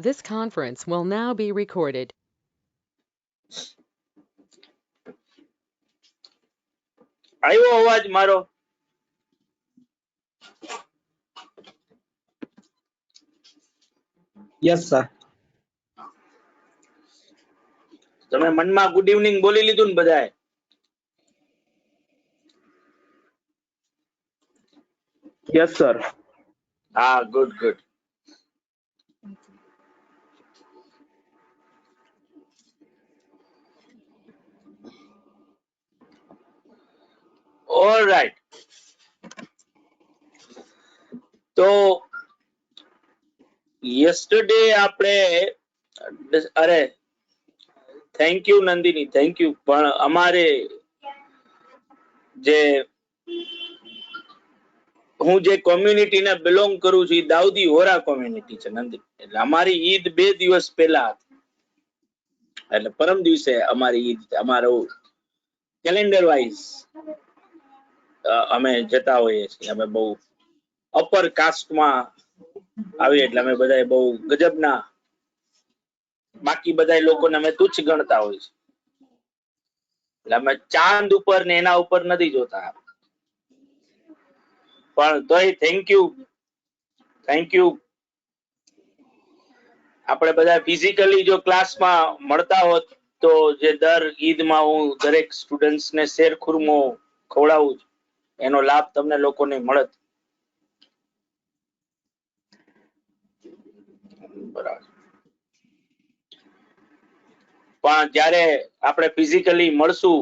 This conference will now be recorded. આવ્યો અવાજ મારો? Yes sir. તમે મનમાં ગુડ ઇવનિંગ બોલી લીધું ને બધાએ? Yes sir. હા, ગુડ ગુડ. All right. તો યસ્ટરડે આપણે અરે thank you Nandini, thank you. પણ અમારે જે હું જે કોમ્યુનિટીને બિલોંગ કરું છું એ દાઉદી હોરા કોમ્યુનિટી છે નંદિની. એટલે અમારી ઈદ 2 દિવસ પહેલા હતી. એટલે પરમ દિવસે અમારી ઈદ. અમારું કેલેન્ડર વાઇઝ અમે જતા હોઈએ છીએ. અમે બહુ અપર કાસ્ટમાં આવીએ એટલે અમે બધા બહુ ગજબના, બાકી બધા લોકોને અમે તુચ્છ ગણતા હોય છે. એટલે અમે ચાંદ ઉપર ને એના ઉપર નથી જોતા. પણ તોય થેન્ક યુ, થેન્ક યુ. આપણે બધા ફિઝિકલી જો ક્લાસમાં મળતા હોત તો જે દર ઈદમાં હું દરેક સ્ટુડન્ટ્સને શેર ખુરમો ખવડાવું છું, એનો લાભ તમને લોકોને મળત. બરાબર. પણ જ્યારે આપણે ફિઝિકલી મળશું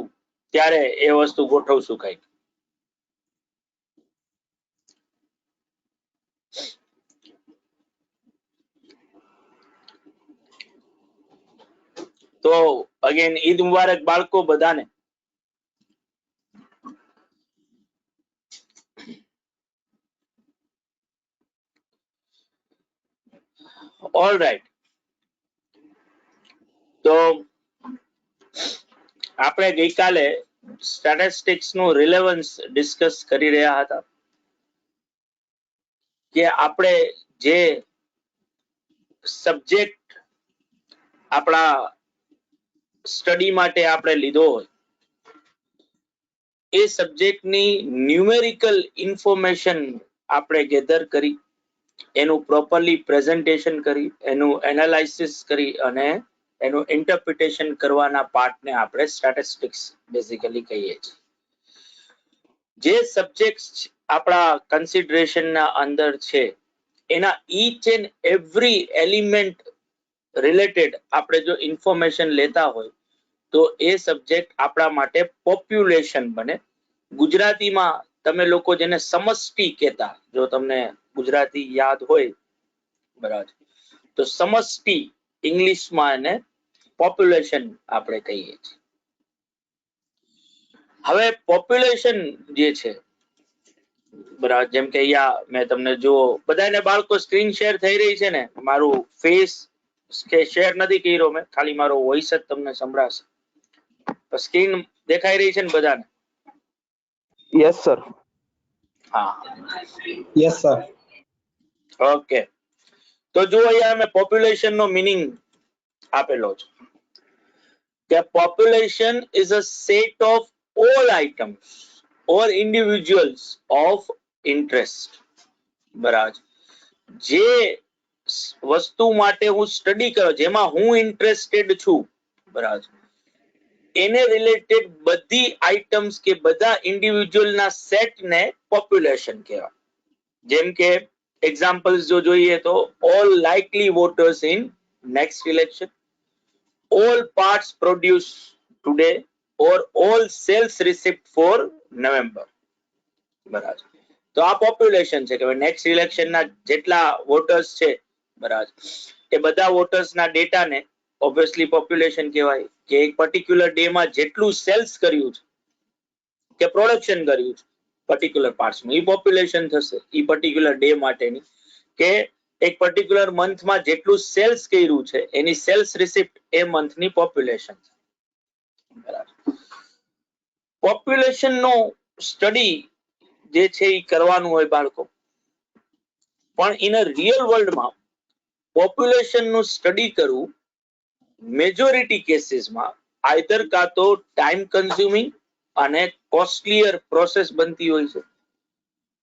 ત્યારે એ વસ્તુ ગોઠવશું કઈક. તો અગેન ઈદ મુબારક બાળકો બધાને. All right. તો આપણે ગઈકાલે સ્ટેટિસ્ટિક્સ નું રિલેવન્સ ડિસ્કસ કરી રહ્યા હતા કે આપણે જે સબ્જેક્ટ આપણા સ્ટડી માટે આપણે લીધો હોય એ સબ્જેક્ટની ન્યુમેરિકલ ઇન્ફોર્મેશન આપણે ગેધર કરી, એનું પ્રોપરલી પ્રેઝન્ટેશન કરી, એનું એનાલિસિસ કરી અને એનું ઇન્ટરપ્રિટેશન કરવાના પાર્ટને આપણે સ્ટેટિસ્ટિક્સ બેઝિકલી કહીએ છીએ. જે સબ્જેક્ટ આપણા કન્સિડરેશનના અંદર છે એના each and every element related આપણે જો ઇન્ફોર્મેશન લેતા હોય તો એ સબ્જેક્ટ આપણા માટે પોપ્યુલેશન બને. ગુજરાતીમાં તમે લોકો જેને સમષ્ટિ કહેતા, જો તમને ગુજરાતી યાદ હોય બરાબર, તો સમષ્ટિ ઇંગ્લિશમાં એને પોપ્યુલેશન આપણે કહીએ છીએ. હવે પોપ્યુલેશન જે છે બરાબર, જેમ કે અહીંયા મેં તમને જો બધાને બાળકો સ્ક્રીન શેર થઈ રહી છે ને? મારું ફેસ કે શેર નથી કર્યો મેં, ખાલી મારો વોઇસ જ તમને સંભળાશે. સ્ક્રીન દેખાઈ રહી છે ને બધાને? Yes sir. હા, યસ સર. ઓકે. તો જો અહીંયા મેં પોપ્યુલેશન નો મીનિંગ આપેલો છે કે population is a set of all items or individuals of interest. બરાબર. જે વસ્તુ માટે હું સ્ટડી કરું, જેમાં હું ઇન્ટરેસ્ટેડ છું, બરાબર, એને રિલેટેડ બધી આઇટમ્સ કે બધા ઇન્ડિવિજ્યુઅલ ના સેટ ને પોપ્યુલેશન કહેવાય. જેમ કે એક્ઝામ્પલ્સ જો જોઈએ તો all likely voters in next election, all parts produced today, or all sales receipt for November. બરાબર. તો આ પોપ્યુલેશન છે કે નેક્સ્ટ ઇલેક્શન ના જેટલા વોટર્સ છે, બરાબર, એ બધા વોટર્સ ના ડેટાને ઓબ્વિયસલી પોપ્યુલેશન કહેવાય. કે એક પર્ટિક્યુલર ડે માં જેટલું સેલ્સ કર્યું છે કે પ્રોડક્શન કર્યું છે પર્ટિક્યુલર પાર્ટ્સમાં, એ પોપ્યુલેશન થશે એ પર્ટિક્યુલર ડે માટેની. કે એક પર્ટિક્યુલર મંથમાં જેટલું સેલ્સ કર્યું છે એની સેલ્સ રિસિપ્ટ એ મંથની પોપ્યુલેશન. બરાબર. પોપ્યુલેશન નો સ્ટડી જે છે એ કરવાનું હોય બાળકો, પણ ઇન અ રિયલ વર્લ્ડમાં પોપ્યુલેશન નું સ્ટડી કરવું મેજોરિટી કેસીસમાં આઈધર કાં તો ટાઈમ કન્ઝ્યુમિંગ અને કોસ્ટલીયર પ્રોસેસ બનતી હોય છે,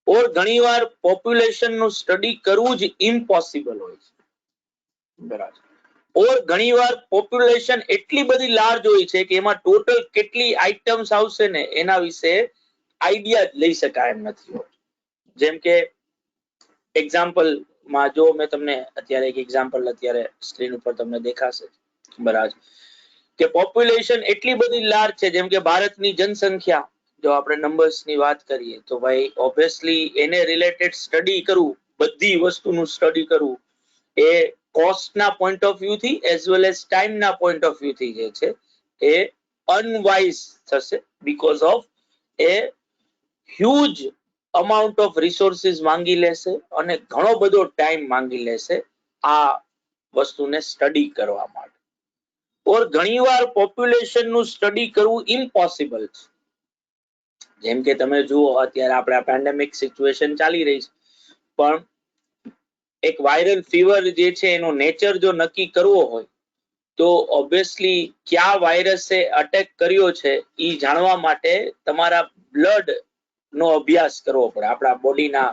ઓર ઘણીવાર પોપ્યુલેશન નું સ્ટડી કરવું જ ઇમ્પોસિબલ હોય છે, બરાબર. ઓર ઘણીવાર પોપ્યુલેશન એટલી બધી લાર્જ હોય છે કે એમાં ટોટલ કેટલી આઇટમ્સ આવશે ને એના વિશે આઈડિયા જ લઈ શકાય એમ નથી હોતું. જેમ કે એક્ઝામ્પલ માં જો મેં તમને અત્યારે એક એક્ઝામ્પલ અત્યારે સ્ક્રીન ઉપર તમને દેખાશે, બરાબર, કે પોપ્યુલેશન એટલી બધી લાર્જ છે, જેમ કે ભારતની જનસંખ્યા જો આપણે નંબર્સ ની વાત કરીએ તો ભાઈ ઓબ્વિયસલી એને રિલેટેડ સ્ટડી કરવું, બધી વસ્તુનું સ્ટડી કરવું એ કોસ્ટ ના પોઈન્ટ ઓફ વ્યૂ થી એઝ વેલ એઝ ટાઈમ ના પોઈન્ટ ઓફ વ્યૂ થી જે છે એ અનવાઇઝ થશે, because of A huge amount of resources માંગી લેશે અને ઘણો બધો ટાઈમ માંગી લેશે આ વસ્તુને સ્ટડી કરવા માટે. ઓર ઘણીવાર પોપ્યુલેશન નું સ્ટડી કરવું ઇમ્પોસિબલ છે. જેમ કે તમે જુઓ અત્યારે આપણે આ પેન્ડેમિક સિચ્યુએશન ચાલી રહી છે, પણ એક વાયરલ ફીવર જે છે એનો નેચર જો નક્કી કરવો હોય તો ઓબ્વિયસલી કયા વાયરસે અટેક કર્યો છે એ જાણવા માટે તમારા બ્લડ નો અભ્યાસ કરવો પડે. આપણા બોડીના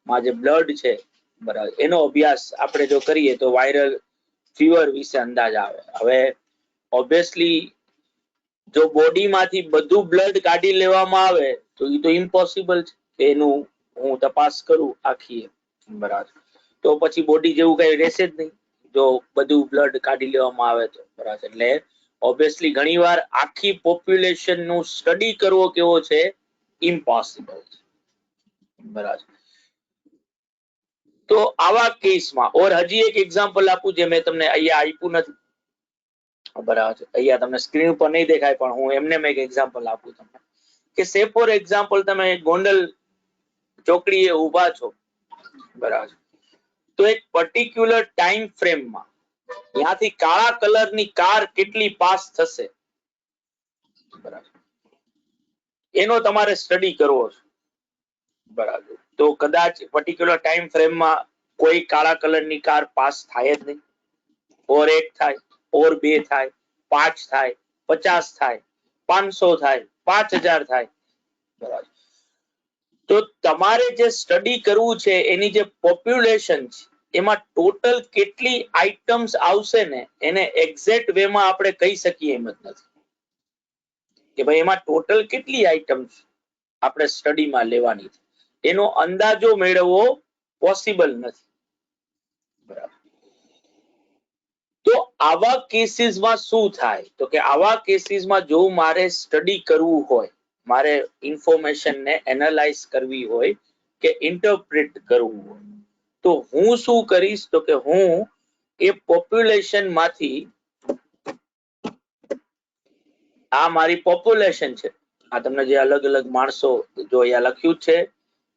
માં જે બ્લડ છે, બરાબર, એનો અભ્યાસ આપણે જો કરીએ તો વાયરલ ફીવર વિશે અંદાજ આવે. હવે ઓબ્વિયસલી જો બોડી માંથી બધું બ્લડ કાઢી લેવામાં આવે તો એ તો ઇમ્પોસિબલ છે, એનું હું તપાસ કરું આખી, બરાબર, તો પછી બોડી જેવું કઈ રહેશે જ નહીં જો બધું બ્લડ કાઢી લેવામાં આવે તો, બરાબર. એટલે ઓબ્વિયસલી ઘણીવાર આખી પોપ્યુલેશન નું સ્ટડી કરવો કેવો છે, ઇમ્પોસિબલ છે, બરાબર. તો આવા કેસમાં ઓર હજી એક એક્ઝામ્પલ આપું જે મેં તમને અહીંયા આપ્યું નથી, બરાબર, અહીંયા તમને સ્ક્રીન ઉપર નહીં દેખાય પણ હું એમને એક એક્ઝામ્પલ આપું તમને કે સે ફોર એક્ઝામ્પલ તમે ગોંડલ ચોકડીએ ઊભા છો, બરાબર, તો એક પર્ટિક્યુલર ટાઈમ ફ્રેમમાં ત્યાંથી કાળા કલરની કાર કેટલી પાસ થશે, બરાબર, એનો તમારે સ્ટડી કરવો છે, બરાબર. તો કદાચ પર્ટિક્યુલર ટાઈમ ફ્રેમમાં કોઈ કાળા કલરની કાર પાસ થાય જ નહીં, ઓર 1 થાય, ઓર 2 થાય, 5 થાય, 50 થાય, 500 થાય, 5000 થાય, બરાબર. તો તમારે જે સ્ટડી કરવું છે એની જે પોપ્યુલેશન છે એમાં ટોટલ કેટલી આઇટમ્સ આવશે ને એને એક્ઝેક્ટ વે માં આપણે કહી શકીએ એમ જ નથી કે ભાઈ એમાં ટોટલ કેટલી આઇટમ્સ આપણે સ્ટડીમાં લેવાની છે, એનો અંદાજો મેળવવો પોસિબલ નથી, બરાબર. તો આવા કેસીસમાં શું થાય તો કે આવા કેસીસમાં જો મારે સ્ટડી કરવું હોય, મારે ઇન્ફોર્મેશન ને એનાલાઇઝ કરવી હોય કે ઇન્ટરપ્રિટ કરવું હોય તો હું શું કરીશ તો કે હું એ પોપ્યુલેશન માંથી આ મારી પોપ્યુલેશન છે, આ તમને જે અલગ અલગ માણસો જો અહીંયા લખ્યું છે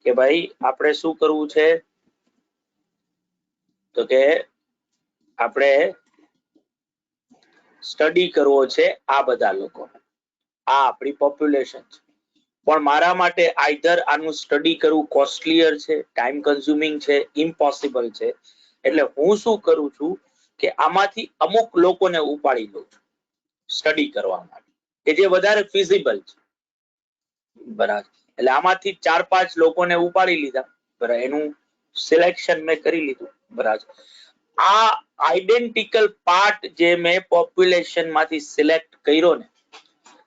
કે ભાઈ આપણે શું કરવું છે તો કે આપણે સ્ટડી કરવો છે આ બધા લોકો, આ આપણી પોપ્યુલેશન છે, પણ મારા માટે આઈધર આનું સ્ટડી કરવું કોસ્ટલીયર છે, ટાઈમ કન્ઝ્યુમિંગ છે, ઇમ્પોસિબલ છે, એટલે હું શું કરું છું કે આમાંથી અમુક લોકોને ઉપાડી લઉં છું સ્ટડી કરવા માટે કે જે વધારે ફિઝિબલ છે, બરાબર. એટલે આમાંથી 4-5 લોકોને ઉપાડી લીધા, બરાબર, એનું સિલેક્શન મેં કરી લીધું, બરાબર. આ આઈડેન્ટિકલ પાર્ટ જે મેં પોપ્યુલેશન માંથી સિલેક્ટ કર્યો ને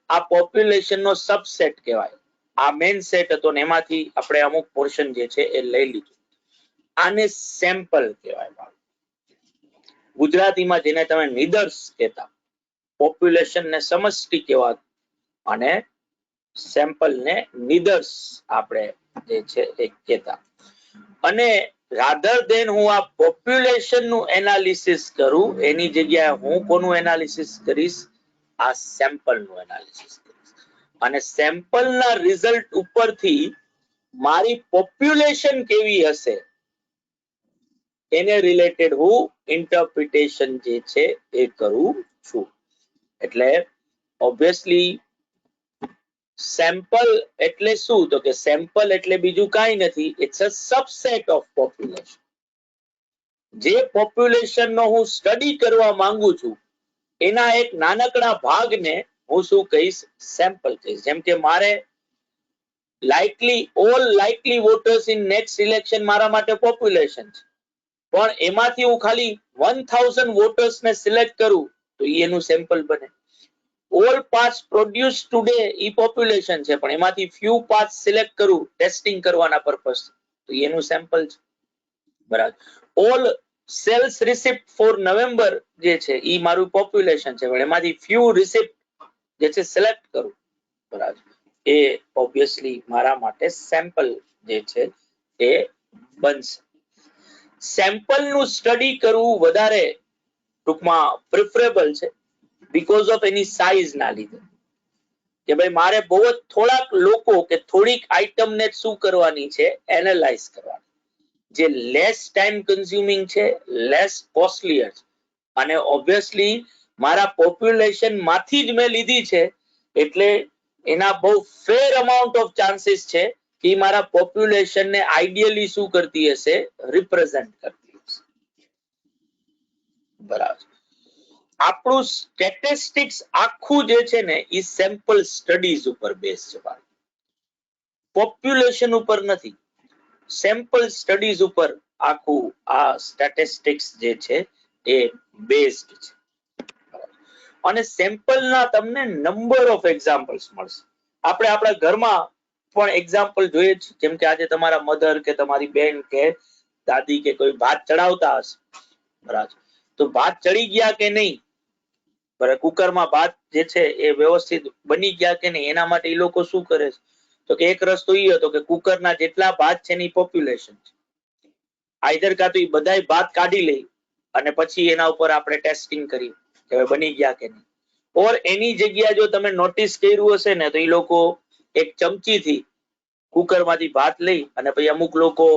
આ પોપ્યુલેશન નો સબસેટ કહેવાય. આ મેઇન સેટ હતો ને એમાંથી આપણે અમુક પોર્શન જે છે એ લઈ લીધું, આને સેમ્પલ કહેવાય. ગુજરાતીમાં જેને તમે નિદર્શ કહેતા, પોપ્યુલેશન ને સમષ્ટિ કહેવાતું અને સેમ્પલ ને નિદર્શ આપણે જે છે એ કહેતા. અને રાધર દેન હું આ પોપ્યુલેશન નું એનાલિસિસ કરું એની જગ્યાએ હું કોનું એનાલિસિસ કરીશ, આ સેમ્પલ નું એનાલિસિસ કરીશ અને સેમ્પલ ના રિઝલ્ટ ઉપરથી મારી પોપ્યુલેશન કેવી હશે એને રિલેટેડ હું ઇન્ટરપ્રિટેશન જે છે એ કરું છું. એટલે ઓબ્વિયસલી સેમ્પલ એટલે શું તો કે સેમ્પલ એટલે બીજું કાંઈ નથી, it's a subset of population. જે પોપ્યુલેશન નો હું સ્ટડી કરવા માંગુ છું એના એક નાનકડા ભાગને હું શું કહીશ, સેમ્પલ કહીશ. જેમ કે મારે all likely voters in next election મારા માટે પોપ્યુલેશન છે, પણ એમાંથી હું ખાલી 1000 વોટર્સ ને સિલેક્ટ કરું તો એનું સેમ્પલ બને. ઓલ પાસ પ્રોડ્યુસ ટુડે ઈ પોપ્યુલેશન છે, પણ એમાંથી ફ્યુ પાસ સિલેક્ટ કરું ટેસ્ટિંગ કરવાના પર્પસ તો એનું સેમ્પલ છે. બરાબર. All sales receipt for November જે છે ઈ મારું પોપ્યુલેશન છે, પણ એમાંથી ફ્યુ રિસિપ્ટ જે છે સિલેક્ટ કરું. બરાબર. એ ઓબ્વિયસલી મારા માટે સેમ્પલ જે છે એ બનશે. સેમ્પલ નું સ્ટડી કરવું વધારે ટૂંકમાં પ્રિફરેબલ છે બીકોઝ ઓફ એની સાઇઝ ના લીધે. કે ભાઈ મારે બહુ જ થોડાક લોકો કે થોડીક આઈટમ ને શું કરવાની છે, એનાલાઇઝ કરવાની, જે લેસ ટાઈમ કન્ઝ્યુમિંગ છે, લેસ કોસ્ટલીયર છે, અને ઓબ્વિયસલી મારા પોપ્યુલેશન માંથી જ મેં લીધી છે એટલે એના બહુ ફેર અમાઉન્ટ ઓફ ચાન્સીસ છે કે મારા પોપ્યુલેશન ને આઈડિયલી શું કરતી હશે, રિપ્રેઝન્ટ કરતી હશે. બરાબર. આપણું સ્ટેટિસ્ટિક્સ આખું જે છે ને એ સેમ્પલ સ્ટડીઝ ઉપર બેઝ છે, પોપ્યુલેશન ઉપર નથી. સેમ્પલ સ્ટડીઝ ઉપર આખું આ સ્ટેટિસ્ટિક્સ જે છે એ બેઝડ છે. અને સેમ્પલ ના તમને નંબર ઓફ એક્ઝામ્પલ્સ મળશે. આપણે આપણા ઘરમાં પણ એક્ઝામ્પલ જોઈએ છે, જેમ કે આજે તમારા મધર કે તમારી બેન કે દાદી કે કોઈ ભાત ચડાવતા હશે, બરાબર, તો ભાત ચડી ગયા કે નહીં, બરાબર, કુકરમાં ભાત જે છે એ વ્યવસ્થિત બની ગયા કે નહીં, એના માટે એ લોકો શું કરે છે, તો કે એક રસ્તો એ હતો કે કુકરના જેટલા ભાત છે એની પોપ્યુલેશન છે, આઈધર કાં તો એ બધાય ભાત કાઢી લે અને પછી એના ઉપર આપણે ટેસ્ટિંગ કરીએ કે હવે બની ગયા કે નહીં. ઓર એની જગ્યા જો તમે નોટિસ કર્યું હશે ને તો એ લોકો એક ચમચીથી કુકરમાંથી ભાત લઈ અને પછી અમુક લોકો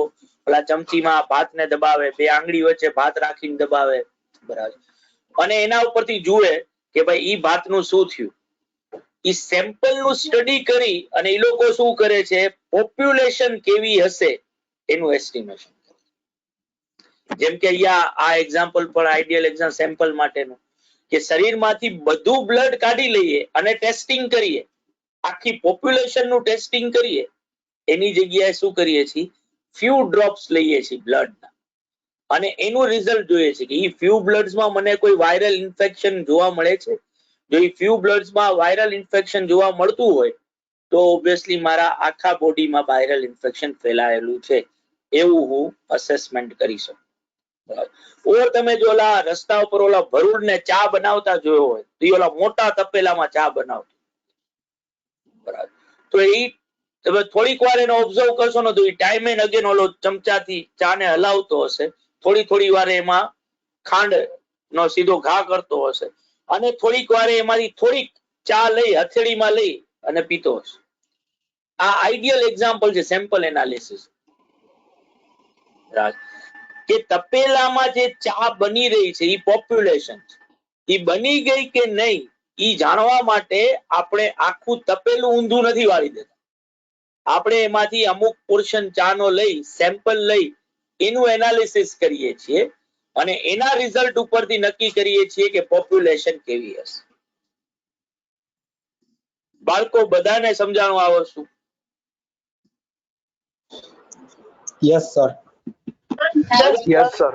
પેલા ચમચીમાં ભાતને દબાવે, બે આંગળી વચ્ચે ભાત રાખીને દબાવે, બરાબર, અને એના ઉપરથી જુએ કે ભાઈ ઈ ભાતનું શું થયું. ઈ સેમ્પલ નું સ્ટડી કરી અને એ લોકો શું કરે છે, પોપ્યુલેશન કેવી હશે એનું એસ્ટિમેશન. જેમ કે અહીંયા આ એક્ઝામ્પલ પણ આઈડિયલ એક્ઝામ્પલ સેમ્પલ માટેનું કે શરીરમાંથી બધું બ્લડ કાઢી લઈએ અને ટેસ્ટિંગ કરીએ, આખી પોપ્યુલેશન નું ટેસ્ટિંગ કરીએ, એની જગ્યાએ શું કરીએ છીએ, ફ્યુ ડ્રોપ્સ લઈએ છીએ બ્લડના અને એનું રિઝલ્ટ જોઈએ છે કે ઈ ફ્યુ બ્લડ્સમાં મને કોઈ વાયરલ ઇન્ફેક્શન જોવા મળે છે. જો ઈ ફ્યુ બ્લડ્સમાં વાયરલ ઇન્ફેક્શન જોવા મળતું હોય તો ઓબ્વિયસલી મારા આખા બોડીમાં વાયરલ ઇન્ફેક્શન ફેલાયેલું છે એવું હું અસેસમેન્ટ કરી શકું. ઓર તમે જો ઓલા રસ્તા ઉપર ઓલા ભરૂડને ચા બનાવતા જોયો હોય તો ઓલા મોટા તપેલામાં ચા બનાવતો, બરાબર, તો ઈ તમે થોડીક વાર એને ઓબ્ઝર્વ કરશો ને તો ઈ ટાઈમ એન્ડ અગેન ઓલો ચમચાથી ચા ને હલાવતો હશે, થોડી વાર એમાં ખાંડ નો સીધો ઘા કરતો હશે અને થોડીક વાર એમાંથી થોડીક ચા લઈ હથેળીમાં લઈ અને પીતો હશે. આ આઈડિયલ એક્ઝામ્પલ છે સેમ્પલ એનાલિસિસ કે તપેલામાં જે ચા બની રહી છે એ પોપ્યુલેશન એ બની ગઈ કે નહીં એ જાણવા માટે આપણે આખું તપેલું ઊંધું નથી વાળી દેતા. આપણે એમાંથી અમુક પોર્શન ચા નો લઈ સેમ્પલ લઈ એનું એનાલિસિસ કરીએ છીએ અને એના રિઝલ્ટ ઉપરથી નક્કી કરીએ છીએ કે પોપ્યુલેશન કેવી હશે. બાળકો બધાને સમજાણું આ વસ્તુ? Yes, sir. Yes, sir.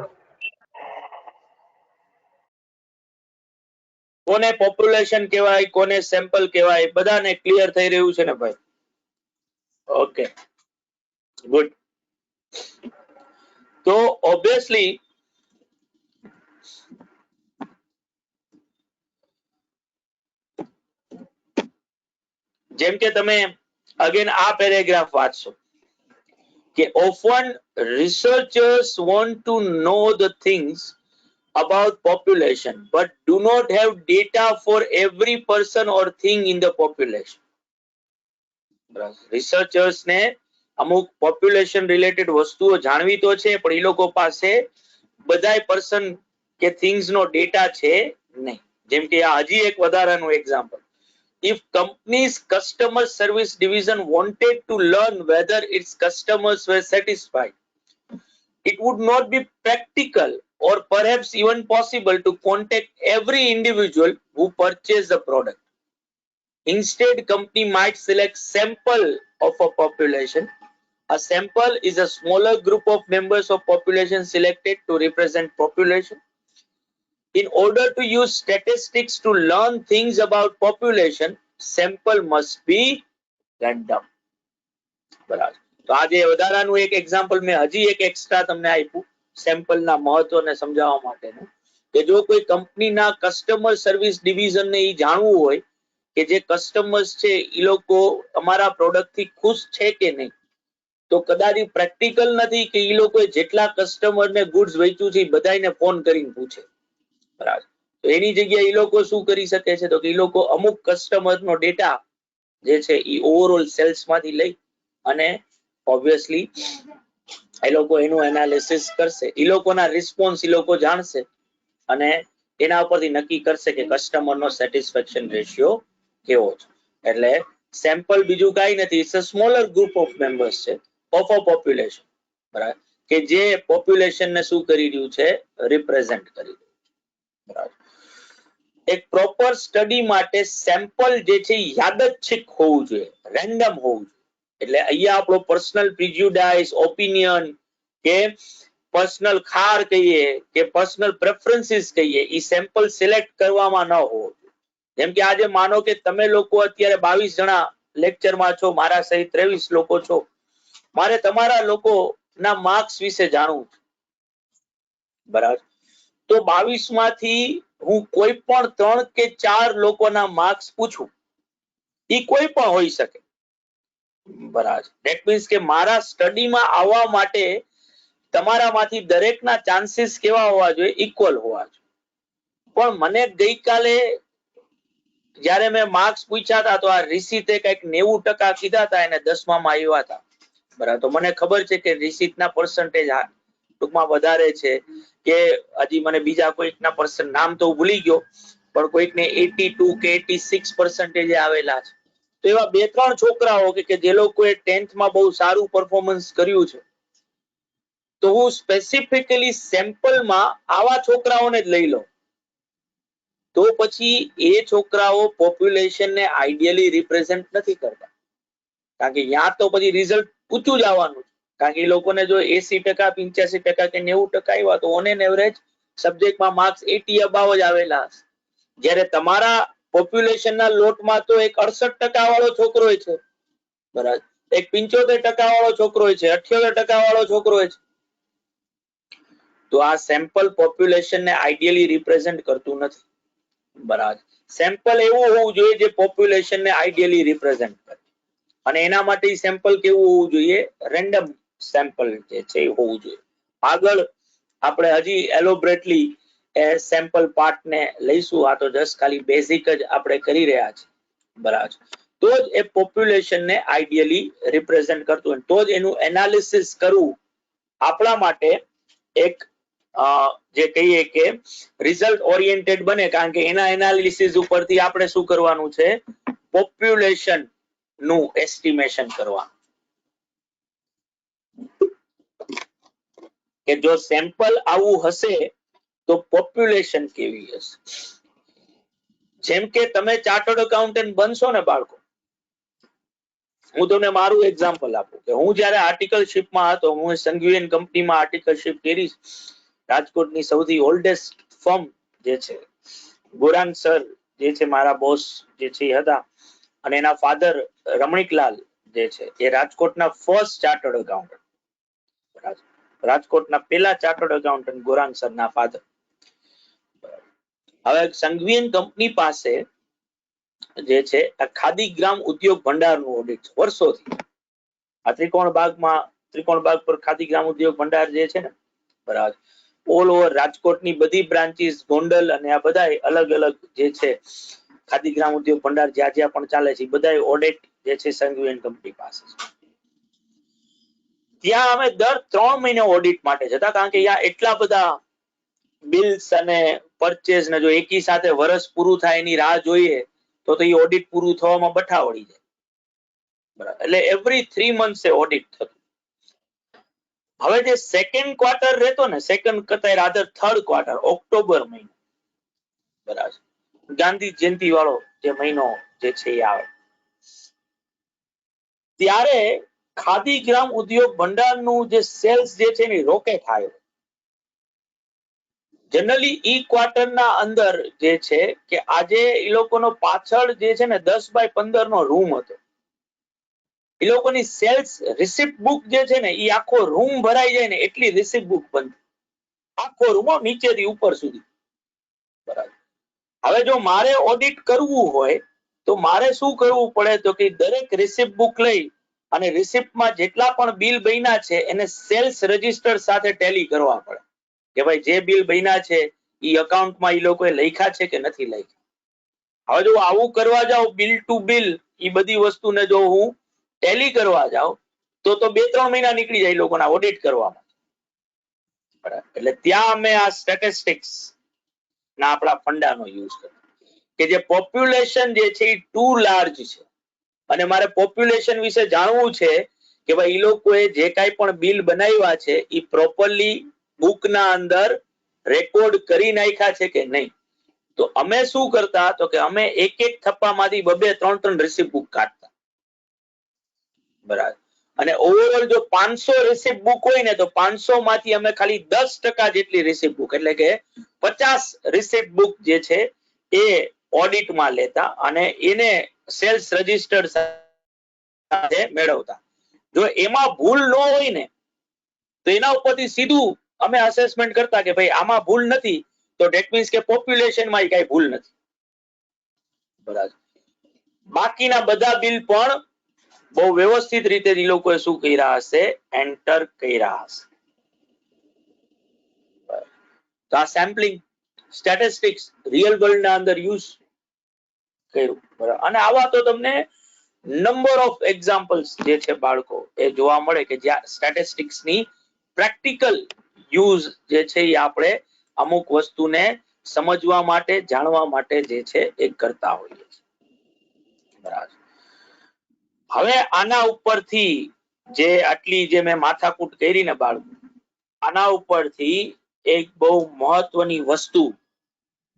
કોને પોપ્યુલેશન કહેવાય, કોને સેમ્પલ કહેવાય, બધાને ક્લિયર થઈ રહ્યું છે ને ભાઈ? Okay, good. તો ઓબ્વિયસલી જેમ કે તમે અગેન આ પેરેગ્રાફ વાંચશો કે often researchers want to know the things about population but do not have data for every person or thing in the population. Researchers ને અમુક પોપ્યુલેશન રિલેટેડ વસ્તુઓ જાણવી તો છે પણ એ લોકો પાસે બધાય પર્સન કે થિંગ્સ નો ડેટા છે નહીં. જેમ કે આ હજી એક વધારાનું example, if company's customer service division wanted to learn whether its customers were satisfied, it would not be practical or perhaps even possible to contact every individual who purchased the product. Instead, company might select sample of a population. A sample is a smaller group of members of population selected to represent population. In order to use statistics to learn things about population, sample must be random. બરાબર. તો આજે વધારાનું એક example મેં હજી એક extra તમને આપ્યું સેમ્પલના મહત્વને સમજાવવા માટેનું કે જો કોઈ કંપનીના કસ્ટમર સર્વિસ ડિવિઝનને ઈ જાણવું હોય કે જે કસ્ટમર્સ છે ઈ લોકો અમારા પ્રોડક્ટથી ખુશ છે કે નહીં, તો કદાચ ઈ પ્રેક્ટિકલ નથી કે ઈ લોકોએ જેટલા કસ્ટમરને ગુડ્સ વેચ્યું છે ઈ બધાયને ફોન કરીને પૂછે. બરાબર. તો એની જગ્યાએ ઈ લોકો શું કરી શકે છે તો કે ઈ લોકો અમુક કસ્ટમરનો ડેટા જે છે ઈ ઓવરઓલ સેલ્સમાંથી લઈ અને ઓબ્વિયસલી એ લોકો એનું એનાલિસિસ કરશે, ઈ લોકોના રિસ્પોન્સ ઈ લોકો જાણશે અને એના ઉપરથી નક્કી કરશે કે કસ્ટમરનો સેટિસ્ફેક્શન રેશિયો કેવો છે. એટલે સેમ્પલ બીજું કાંઈ નથી, it's a smaller group of members છે ઓફ અ પોપ્યુલેશન. બરાબર, કે જે પોપ્યુલેશનને શું કરી રહ્યું છે, રિપ્રેઝેન્ટ કરી રહ્યું. બરાબર. એક પ્રોપર સ્ટડી માટે સેમ્પલ જે છે યાદચ્છિક હોવું જોઈએ, રેન્ડમ હોવું જોઈએ. એટલે અહીંયા આપણો પર્સનલ પ્રિજ્યુડાઇસ, ઓપિનિયન કે પર્સનલ ખાર કહીએ કે પર્સનલ પ્રેફરન્સીસ કહીએ ઈ સેમ્પલ સિલેક્ટ કરવામાં ન હોવો જોઈએ. જેમ કે આજે માનો કે તમે લોકો અત્યારે 22 જણા લેક્ચરમાં છો, મારા સહિત 23 લોકો છો, મારે તમારા લોકોના માર્ક્સ વિશે જાણવું છે. બરાબર. તો 22 માંથી હું કોઈ પણ 3 કે 4 લોકોના માર્ક્સ પૂછું, ઈ કોઈ પણ હોઈ શકે. બરાબર. ધેટ મીન્સ કે મારા સ્ટડીમાં આવવા માટે તમારામાંથી દરેકના ચાન્સીસ કેવા હોવા જોઈએ, ઇક્વલ હોવા જોઈએ. પણ મને ગઈકાલે જ્યારે મેં માર્ક્સ પૂછ્યા હતા તો આ રિષિતે કંઈક 90% કીધા હતા અને 10મામાં આવ્યા હતા. બરાબર. તો મને ખબર છે કે રિષિતના પર્સન્ટેજ ટૂંકમાં વધારે છે કે હજી મને બીજા કોઈકના પર્સન્ટ નામ તો ભૂલી ગયો, પણ કોઈકને 82 કે 86% આવેલા છે. તો એવા 2-3 છોકરાઓ કે જે લોકોએ 10th માં બહુ સારું પરફોર્મન્સ કર્યું છે, તો હું સ્પેસિફિકલી સેમ્પલમાં આવા છોકરાઓને જ લઈ લઉં. તો પછી એ છોકરાઓ પોપ્યુલેશનને આઈડિયલી રિપ્રેઝેન્ટ નથી કરતા, કારણ કે ત્યાં તો પછી રિઝલ્ટ ઊંચું જ આવવાનું. કારણ કે એ લોકોને જો 80%, 85% કે 90% આવ્યા તો ઓન એન એવરેજ સબ્જેક્ટમાં માર્ક્સ 80 અબાવ જ આવેલા હશે. જ્યારે તમારા પોપ્યુલેશનના લોટમાં તો એક 68% વાળો છોકરો છે, બરાબર, એક 75% વાળો છોકરો છે, 78% વાળો છોકરો છે. તો આ સેમ્પલ પોપ્યુલેશનને આઈડિયલી રિપ્રેઝેન્ટ કરતું નથી. બરાબર. સેમ્પલ એવું હોવું જોઈએ જે પોપ્યુલેશનને આઈડિયલી રિપ્રેઝેન્ટ કરે, અને એના માટે સેમ્પલ કેવું હોવું જોઈએ, રેન્ડમ સેમ્પલ જે છે એ હોવું જોઈએ. આગળ આપણે હજી એલોબ્રેટલી એ સેમ્પલ પાર્ટને લઈશું. આ તો જસ્ટ ખાલી બેઝિક જ આપણે કરી રહ્યા છીએ. બરાબર. તો જ એ પોપ્યુલેશનને આઈડિયલી રિપ્રેઝેન્ટ કરતું હોય, તો જ એનું એનાલિસિસ કરવું આપણા માટે એક જે કહીએ કે રિઝલ્ટ ઓરિએન્ટેડ બને. કારણ કે એના એનાલિસિસ ઉપરથી આપણે શું કરવાનું છે, પોપ્યુલેશન નું એસ્ટિમેશન કરવાનું. કે જો સેમ્પલ આવું હશે તો પોપ્યુલેશન કેવી હશે. જેમ કે તમે ચાર્ટર્ડ એકાઉન્ટન્ટ બનશો ને બાળકો, હું તમને મારું એક્ઝામ્પલ આપું કે હું જ્યારે આર્ટિકલશિપમાં હતો, હું સંઘવીયન કંપનીમાં આર્ટિકલશિપ કરી. રાજકોટની સૌથી ઓલ્ડેસ્ટ ફર્મ જે છે, ગોરાંગ સર જે છે મારા બોસ જે છે હતા, અને એના ફાધર રમણીકલાલ જે છે એ રાજકોટના ફર્સ્ટ ચાર્ટર્ડ એકાઉન્ટન્ટ, રાજકોટના પહેલા ચાર્ટર્ડ એકાઉન્ટન્ટ ગોરાંગ સરના ફાધર. હવે સંઘવીયન કંપની પાસે જે છે આ ખાદી ગ્રામ ઉદ્યોગ ભંડારનું ઓડિટ છે વર્ષોથી. આ ત્રિકોણ બાગ પર ખાદી ગ્રામ ઉદ્યોગ ભંડાર જે છે ને, બરાબર, ઓલ ઓવર રાજકોટની બધી બ્રાન્ચીસ, ગોંડલ અને આ બધા અલગ અલગ જે છે ખાદી ગ્રામ ઉદ્યોગ ભંડાર જ્યાં જ્યાં પણ ચાલે છે બધા ઓડિટ જે છે સંઘવીયન કંપની પાસે છે. ત્યાં અમે દર 3 મહિને ઓડિટ માટે જતા, કારણ કે ત્યાં એટલા બધા બિલ્સ અને પરચેઝ ને જો એકી સાથે વર્ષ પૂરું થાય એની રાહ જોઈએ તો એ ઓડિટ પૂરું થવામાં બઠા વળી જાય. બરાબર. એટલે એવરી 3 મંથ્સ એ ઓડિટ થતું. હવે જે સેકન્ડ ક્વાર્ટર રહેતો ને, સેકન્ડ કરતા રાધર થર્ડ ક્વાર્ટર, ઓક્ટોબર મહિનો, બરાબર, ગાંધી જયંતિ વાળો જે મહિનો જે છે એ આવે, ત્યારે ખાદી ગ્રામ ઉદ્યોગ ભંડારનું જે સેલ્સ જે છે એની રોકેટ આવ્યો. જનરલી ઈ ક્વાર્ટર ના અંદર જે છે કે આજે એ લોકોનો પાછળ જે છે ને 10x15 નો રૂમ હતો. એ લોકોની સેલ્સ રિસિપ્ટ બુક જે છે ને એ આખો રૂમ ભરાઈ જાય ને એટલી રિસિપ્ટ બુક બનતી, આખો રૂમ નીચેથી ઉપર સુધી, બરાબર. હવે જો મારે ઓડિટ કરવું હોય તો મારે શું કરવું પડે, તો કે દરેક રિસિપ્ટ બુક લઈ અને રિસિપ્ટમાં જેટલા પણ બિલ બન્યા છે એને સેલ્સ રજિસ્ટર સાથે ટેલી કરવા પડે કે ભાઈ જે બિલ બન્યા છે એ અકાઉન્ટમાં એ લોકોએ લખ્યા છે કે નથી લખ્યા. હવે જો આવું કરવા જાઉં બિલ ટુ બિલ એ બધી વસ્તુને જો હું ટેલી કરવા જાઉં તો 2-3 મહિના નીકળી જાય લોકોના ઓડિટ કરવામાં, બરાબર. એટલે ત્યાં અમે આ સ્ટેટિસ્ટિક્સ ના આપણા ફંડાનો યુઝ કર્યો કે જે પોપ્યુલેશન જે છે એ ટુ લાર્જ છે અને મારે પોપ્યુલેશન વિશે જાણવું છે કે ભાઈ એ લોકોએ જે કાંઈ પણ બિલ બનાવ્યા છે એ પ્રોપરલી બુકના અંદર રેકોર્ડ કરી નાખ્યા છે કે નહીં. તો અમે શું કરતા, તો કે અમે એક થપ્પામાંથી 2-3 રિસિપ્ટ બુક કાઢતા, બરાબર. અને ઓવરઓલ જો 500 રિસિપ્ટ બુક હોય ને તો 500 માંથી અમે ખાલી 10% જેટલી રિસિપ્ટ બુક એટલે કે 50 રિસિપ્ટ બુક જે છે એ ઓડિટમાં લેતા અને એને સેલ્સ રજિસ્ટર સાથે મેળવતા. જો એમાં ભૂલ ન હોય ને તો એના ઉપરથી સીધું અમે અસેસમેન્ટ કરતા કે ભાઈ આમાં ભૂલ નથી, તો ધેટ મીન્સ કે પોપ્યુલેશનમાં કઈ ભૂલ નથી, બરાબર. બાકીના બધા બિલ પણ બહુ વ્યવસ્થિત રીતે એ લોકોએ શું કર્યા હશે, એન્ટર કર્યા હશે. તો આ સેમ્પલિંગ સ્ટેટિસ્ટિક્સ રિયલ વર્લ્ડ ના અંદર યુઝ કર્યું, બરાબર. અને આવા તો તમને નંબર ઓફ એક્ઝામ્પલ્સ જે છે બાળકો એ જોવા મળે કે જ્યાં સ્ટેટિસ્ટિક્સ ની પ્રેક્ટિકલ યુઝ જે છે એ આપણે અમુક વસ્તુને સમજવા માટે, જાણવા માટે જે છે એ કરતા હોઈએ છીએ, બરાબર. હવે આના ઉપરથી જે આટલી જે મેં માથાકૂટ કરી ને બાળકો, આના ઉપરથી એક બહુ મહત્વની વસ્તુ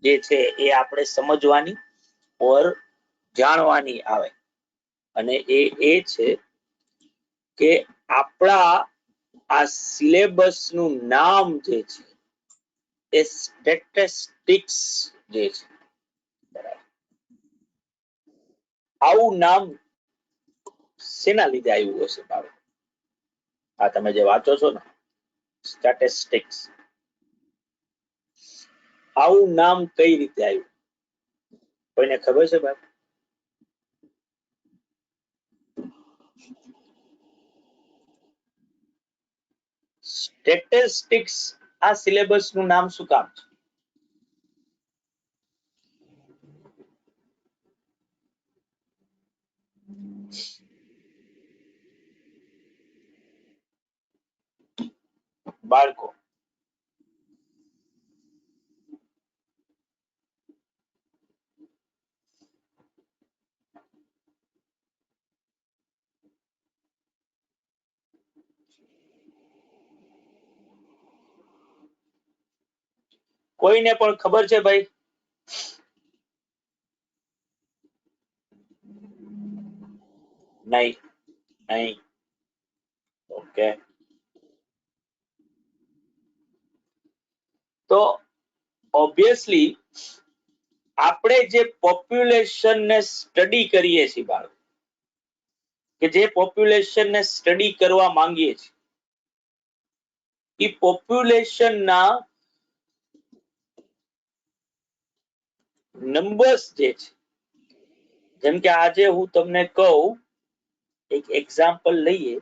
જે છે એ આપણે સમજવાની ઓર જાણવાની આવે અને એ છે કે આપણા આ સિલેબસ નું નામ જે છે એ સ્ટેટિસ્ટિક્સ જે છે, બરાબર. આવું નામ શેના લીધે આવ્યું હશે બાળકો? આ તમે જે વાંચો છો ને સ્ટેટિસ્ટિક્સ, આવું નામ કઈ રીતે આવ્યું, કોઈને ખબર છે ભાઈ? સ્ટેટિસ્ટિક્સ આ સિલેબસ નું નામ શું કામ છે? બાળકો કોઈને પણ ખબર છે ભાઈ? નહીં, નહીં. ઓકે, તો ઓબ્વિયસલી આપણે જે પોપ્યુલેશન ને સ્ટડી કરીએ છીએ બાળકો, કે જે પોપ્યુલેશન ને સ્ટડી કરવા માંગીએ છીએ એ પોપ્યુલેશન ના નંબર્સ જે છે, જેમ કે આજે હું તમને કહું, એક એક્ઝામ્પલ લઈએ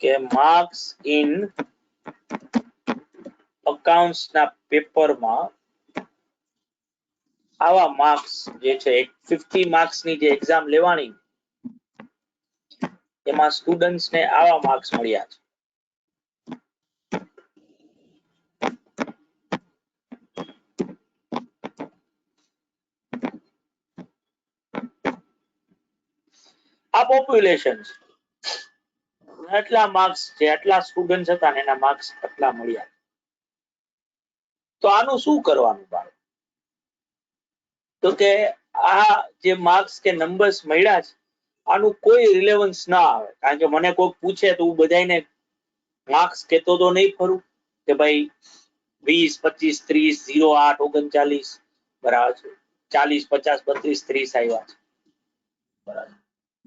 કે માર્ક્સ ઇન અકાઉન્ટ્સ ના પેપરમાં આવા માર્ક્સ જે છે 50 માર્ક્સ ની જે એક્ઝામ લેવાની એમાં સ્ટુડન્ટ્સ ને આવા માર્ક્સ મળ્યા છે. આ પોપ્યુલેશન છે, આટલા માર્ક્સ છે, આટલા સ્ટુડન્ટ હતા ને એના માર્ક્સ આટલા મળ્યા. તો આનું શું કરવાનું બાળક? તો કે આ જે માર્ક્સ કે નંબર્સ મળ્યા છે આનું કોઈ રિલેવન્સ ના આવે. કારણ કે મને કોઈ પૂછે તો હું બધાને માર્ક્સ કહેતો તો નહીં ફરું કે ભાઈ 20, 25, 30, 0, 8, 39 બરાબર છે, 40, 50, 32, 30 આવ્યા છે બરાબર.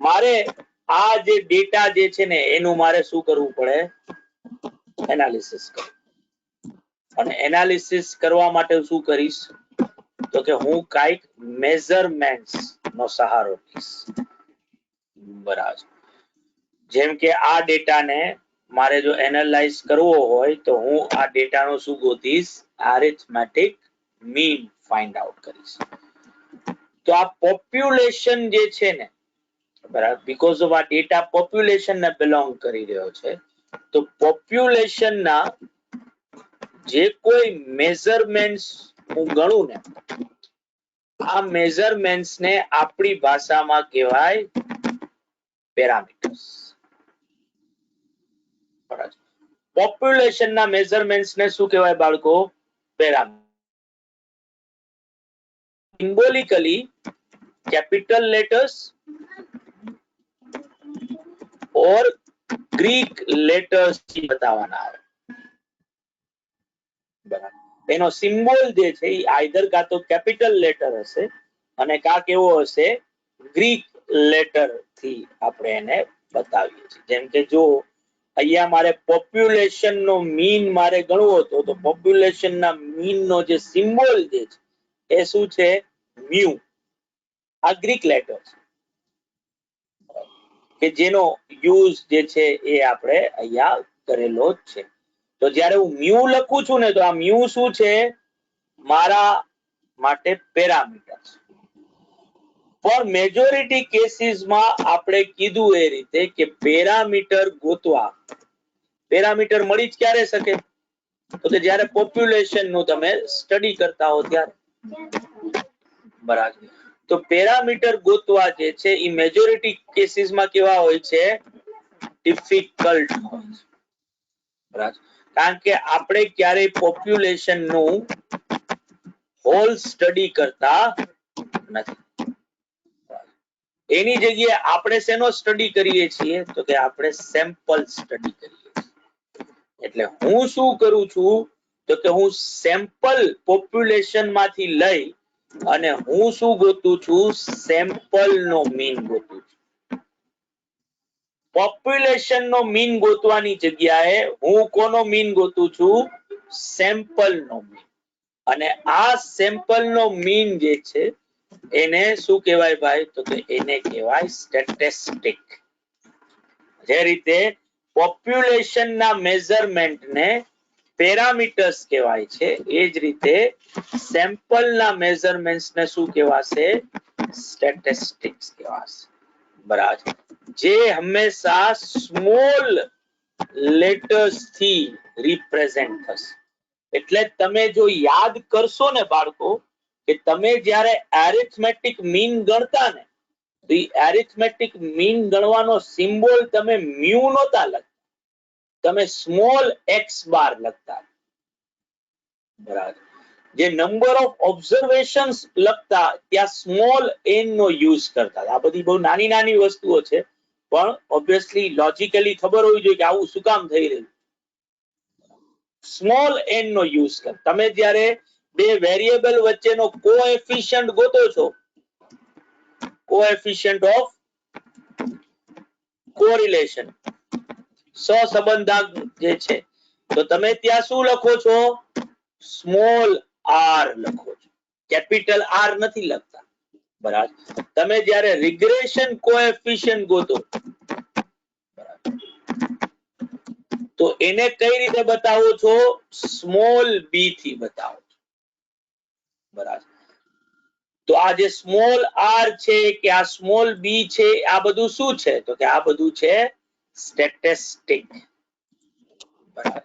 મારે આ જે ડેટા જે છે ને એનું મારે શું કરવું પડે? એનાલિસિસ કરવું. અને એનાલિસિસ કરવા માટે શું કરીશ? તો કે હું કાંઈક મેઝરમેન્ટ્સ નો સહારો લઈશ બરાબર. જેમ કે આ ડેટાને મારે જો એનાલાઇઝ કરવો હોય તો હું આ ડેટાનો શું ગોતીશ? એરિથમેટિક મીન ફાઇન્ડ આઉટ કરીશ. તો આ પોપ્યુલેશન જે છે ને બરાબર, બીકોઝ ઓફ આ ડેટા પોપ્યુલેશન ને બિલોંગ કરી રહ્યો છે, તો પોપ્યુલેશન ના જે કોઈ મેઝરમેન્ટ્સ હું ગણું ને આ મેઝરમેન્ટ્સ ને આપણી ભાષામાં કહેવાય પેરામીટર્સ. પોપ્યુલેશન ના મેઝરમેન્ટ્સ ને શું કહેવાય બાળકો? પેરામીટર. સિમ્બોલિકલી કેપિટલ લેટર્સ ઓર ગ્રીક લેટર્સ થી બતાવવાના આવે બરાબર. એનો સિમ્બોલ જે છે એ આઈધર કાં તો કેપિટલ લેટર હશે અને કાં કેવો હશે? ગ્રીક લેટર થી આપણે એને બતાવીએ છીએ. જેમ કે જો અહીંયા મારે પોપ્યુલેશન નો મીન મારે ગણવો હતો તો પોપ્યુલેશન ના મીન નો જે સિમ્બોલ જે છે એ શું છે? મ્યુ. આ ગ્રીક લેટર છે કે જેનો યુઝ જે છે એ આપણે અહીંયા કરેલો જ છે. તો જ્યારે હું મ્યુ લખું છું ને તો આ મ્યુ શું છે? મારા માટે પેરામીટર. ફોર મેજોરિટી કેસીસમાં આપણે કીધું એ રીતે કે પેરામીટર ગોતવા. પેરામીટર મળી જ ક્યારે શકે? તો કે જ્યારે પોપ્યુલેશન નું તમે સ્ટડી કરતા હો ત્યારે બરાબર. તો પેરામીટર ગોતવા જે છે એ મેજોરિટી કેસીસમાં કેવા હોય છે? ડિફિકલ્ટ હોય છે બરાબર. કારણ કે આપણે ક્યારેય પોપ્યુલેશન નું હોલ સ્ટડી કરતા નથી. એની જગ્યાએ આપણે શેનો સ્ટડી કરીએ છીએ? તો કે આપણે સેમ્પલ સ્ટડી કરીએ છીએ. એટલે હું શું કરું છું? તો કે હું સેમ્પલ પોપ્યુલેશન માંથી લઈ અને હું શું ગોતું છું? સેમ્પલ નો મીન ગોતું છું. પોપ્યુલેશન નો મીન ગોતવાની જગ્યાએ હું કોનો મીન ગોતું છું? સેમ્પલ નો મીન. અને આ સેમ્પલ નો મીન જે છે એને શું કહેવાય ભાઈ? તો કે એને કહેવાય સ્ટેટિસ્ટિક. જે રીતે પોપ્યુલેશન ના મેઝરમેન્ટ ને પેરામીટર્સ કહેવાય છે એ જ રીતે સેમ્પલ ના મેઝરમેન્ટ્સ ને શું કહેવાશે? સ્ટેટિસ્ટિક્સ કહેવાશે બરાબર. જે હંમેશા સ્મોલ લેટર્સ થી રિપ્રેઝેન્ટ થશે. એટલે તમે જો યાદ કરશો ને બાળકો કે તમે જ્યારે એરિથમેટિક મીન ગણતા ને તો એરિથમેટિક મીન ગણવાનો સિમ્બોલ તમે મ્યુ નહોતા લખતા, તમે સ્મોલ એક્સ બાર લખતા બરાબર. જે નંબર ઓફ ઓબ્ઝર્વેશન્સ લખતા ત્યાં સ્મોલ એન નો યુઝ કરતા. આ બધી બહુ નાની નાની વસ્તુઓ છે પણ ઓબ્વિયસલી લોજિકલી ખબર હોવી જોઈએ કે આવું શું કામ થઈ રહ્યું. સ્મોલ એન નો યુઝ કર. તમે જ્યારે બે વેરિયેબલ વચ્ચેનો કોએફિશિયન્ટ ગોતો છો, કોએફિશિયન્ટ ઓફ કોરિલેશન, સહસંબંધાંક જે છે, તો તમે ત્યાં શું લખો છો? સ્મોલ આર લખો છો, કેપિટલ આર નથી લખતા બરાબર. તમે જ્યારે રિગ્રેશન કોએફિશિયન્ટ ગોતો તો એને કઈ રીતે બતાવો છો? સ્મોલ બી થી બતાવો છો બરાબર. તો આ જે સ્મોલ આર છે કે આ સ્મોલ બી છે આ બધું શું છે? તો કે આ બધું છે સ્ટેટિસ્ટિક બરાબર.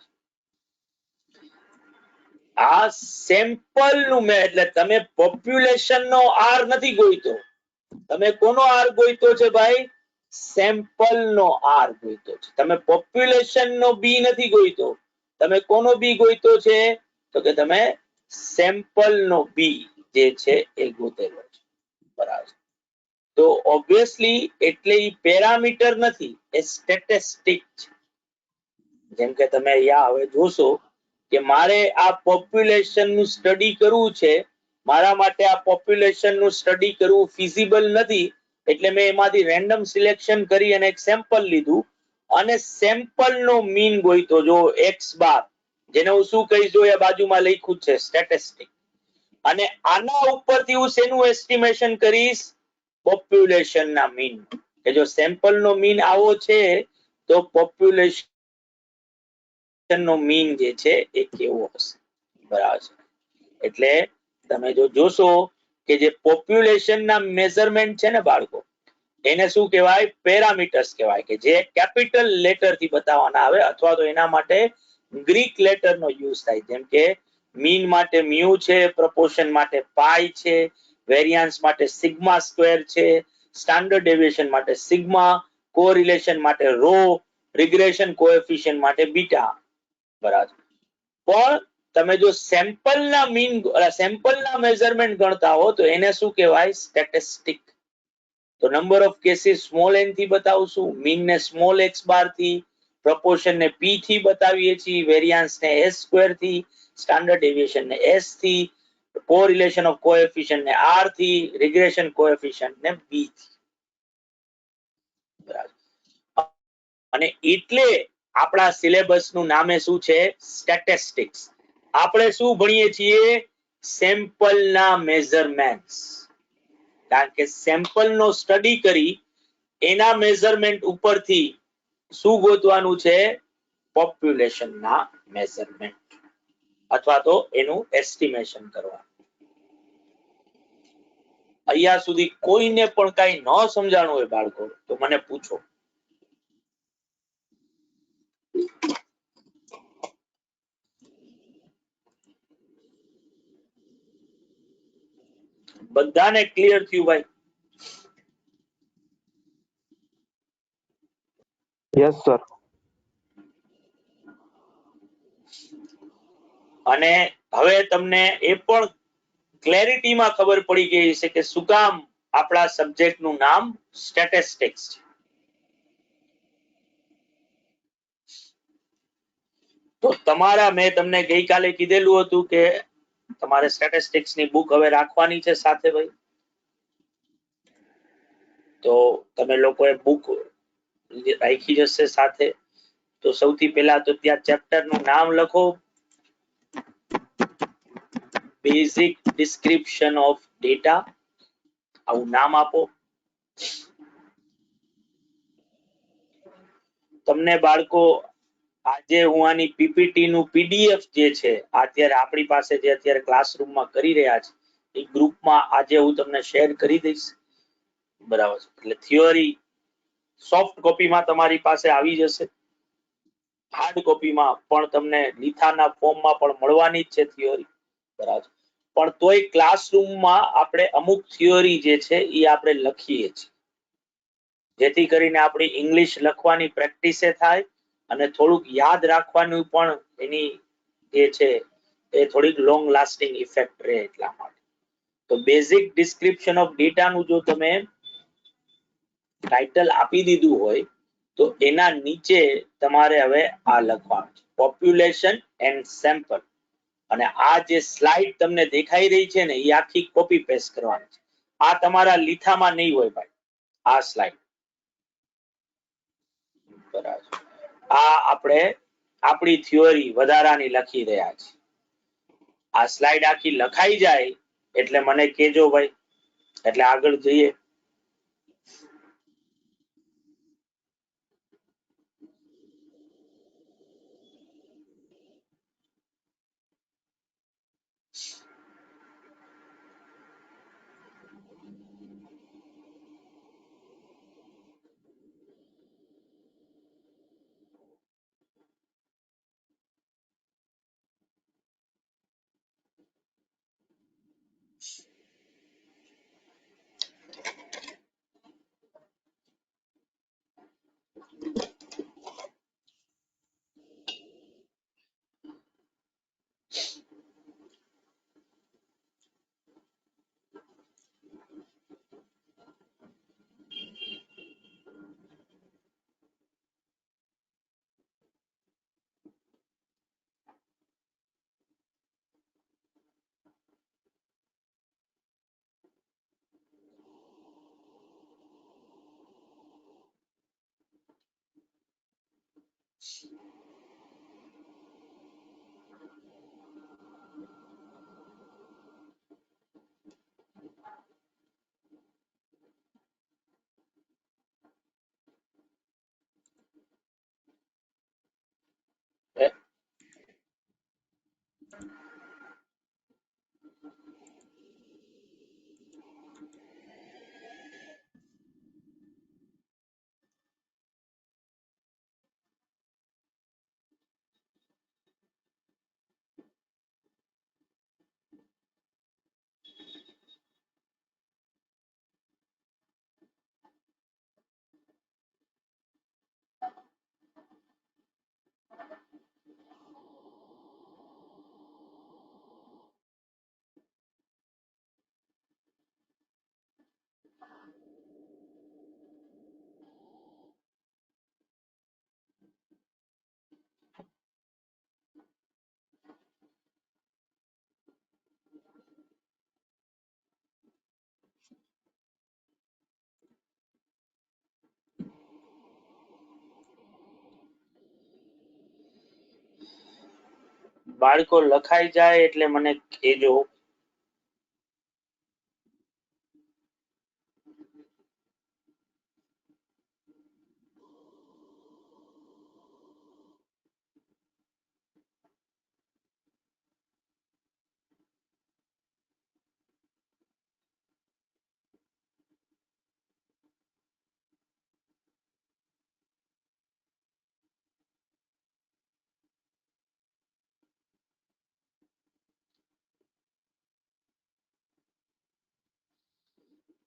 આ સેમ્પલ નું મેં એટલે તમે પોપ્યુલેશન નો આર નથી ગોઈતો, તમે કોનો આર ગોઈતો છે ભાઈ? સેમ્પલ નો આર ગોઈતો છે. તમે પોપ્યુલેશન નો બી નથી ગોઈતો, તમે કોનો બી ગોઈતો છે? તો કે તમે સેમ્પલ નો બી જે છે એ ગોતેલો છે. બરાબર. તો ઓબ્વિયસલી એટલે ઈ પેરામીટર નથી, એ સ્ટેટિસ્ટિક છે. જેમ કે તમે અહીંયા હવે જોશો કે મારે આ પોપ્યુલેશન નું સ્ટડી કરવું છે, મારા માટે આ પોપ્યુલેશન નું સ્ટડી કરવું ફિઝિબલ નથી, એટલે મેં એમાંથી રેન્ડમ સિલેક્શન કરી અને એક સેમ્પલ લીધું અને સેમ્પલ નો મીન ગોઈતો. જો એક્સ બાર, જેને હું શું કહીશ, જો એ બાજુમાં લખ્યું છે સ્ટેટિસ્ટિક, અને આના ઉપરથી હું શેનું એસ્ટિમેશન કરીશ? પોપ્યુલેશન ના મીન. કે જો સેમ્પલ નો મીન આવો છે તો પોપ્યુલેશન નો મીન જે છે એ કેવો હશે. બરાબર છે. એટલે તમે જો જોશો કે જે પોપ્યુલેશન ના મેઝરમેન્ટ છે ને બાળકો, એને શું કહેવાય? પેરામીટર્સ કહેવાય, કે જે કેપિટલ લેટર થી બતાવવાના આવે, અથવા તો એના માટે ગ્રીક લેટર નો યુઝ થાય. જેમ કે મીન માટે મ્યુ છે, પ્રપોર્શન માટે પાઈ છે, વેરિયાન્સ માટે સિગ્મા સ્ક્વેર છે, સ્ટાન્ડર્ડ ડેવિએશન માટે સિગ્મા, કોરિલેશન માટે રો, રિગ્રેશન કોએફિશિયન્ટ માટે બીટા. બરાબર. પણ તમે જો સેમ્પલ ના મીન, સેમ્પલ ના મેઝરમેન્ટ ગણતા હો તો એને શું કહેવાય? સ્ટેટિસ્ટિક. તો number of cases small n થી બતાવશું, મીન ને સ્મોલ x બાર થી, પ્રપોર્શન ને p થી બતાવીએ છીએ, વેરિયાન્સ ને s સ્ક્વેર થી, સ્ટાન્ડર્ડ ડેવિએશન ને s થી, કોરિલેશન ઓફ કોએફિશિયન્ટ ને r થી, રિગ્રેશન કોએફિશિયન્ટ ને b થી. બરાબર. અને એટલે આપણા સિલેબસ નું નામે શું છે? સ્ટેટિસ્ટિક્સ. આપણે શું ભણીએ છીએ? સેમ્પલ ના મેઝરમેન્ટ્સ. કારણ કે સેમ્પલ નો સ્ટડી કરી એના મેઝરમેન્ટ ઉપરથી શું ગોતવાનું છે? પોપ્યુલેશન ના મેઝરમેન્ટ, અથવા તો એનું એસ્ટિમેશન કરવાનું. અહીંયા સુધી કોઈને પણ કઈ ન સમજાણું હોય બાળકો તો મને પૂછો. બધાને ક્લિયર થયું ભાઈ? Yes, sir. અને હવે તમને એ પણ ક્લેરિટીમાં ખબર પડી ગઈ છે કે શું કામ આપણા સબ્જેક્ટ નું નામ સ્ટેટિસ્ટિક્સ છે. તો તમારા, મેં તમને ગઈકાલે કીધેલું હતું કે તમારે સ્ટેટિસ્ટિક્સ ની બુક હવે રાખવાની છે સાથે ભાઈ. તો તમે લોકોએ બુક રાખી જશે સાથે. તો સૌથી પહેલા તો ત્યાં ચેપ્ટર નું નામ લખો, બેઝિક ડિસ્ક્રિપ્શન ઓફ ડેટા. આવું નામ આપો. તમને બાળકો આજે હું આની પીપીટી નું પીડીએફ જે છે અત્યારે આપણી પાસે જે અત્યારે ક્લાસરૂમમાં કરી રહ્યા છે એ ગ્રુપમાં આજે હું તમને શેર કરી દઈશ. બરાબર છે. એટલે થિયરી સોફ્ટ કોપીમાં તમારી પાસે આવી જશે, હાર્ડ કોપીમાં પણ તમને લીથાના ફોર્મમાં પણ મળવાની જ છે થિયરી. બરાબર. પણ તોય ક્લાસરૂમમાં આપણે અમુક થિયરી જે છે એ આપણે લખીએ છીએ, જેથી કરીને આપણી ઇંગ્લિશ લખવાની પ્રેક્ટિસ થાય અને થોડુંક યાદ રાખવાનું પણ એની જે છે એ થોડીક લોંગ લાસ્ટિંગ ઇફેક્ટ રહે એટલા માટે. તો બેઝિક ડિસ્ક્રિપ્શન ઓફ ડેટા નું જો તમે ટાઇટલ આપી દીધું હોય તો એના નીચે તમારે હવે આ લખવાનું છે, પોપ્યુલેશન એન્ડ સેમ્પલ. અને આ જે સ્લાઇડ તમને દેખાઈ રહી છે ને એ આખી કોપી પેસ્ટ કરવાની છે. આ તમારા લીથામાં નહીં હોય ભાઈ, આ સ્લાઇડ. બરાબર. આ આપણે આપણી થિયરી વધારાની લખી રહ્યા છીએ. આ સ્લાઇડ આખી લખાઈ જાય એટલે મને કહેજો ભાઈ, એટલે આગળ જઈએ. એ, બાળકો લખાઈ જાય એટલે મને કહેજો.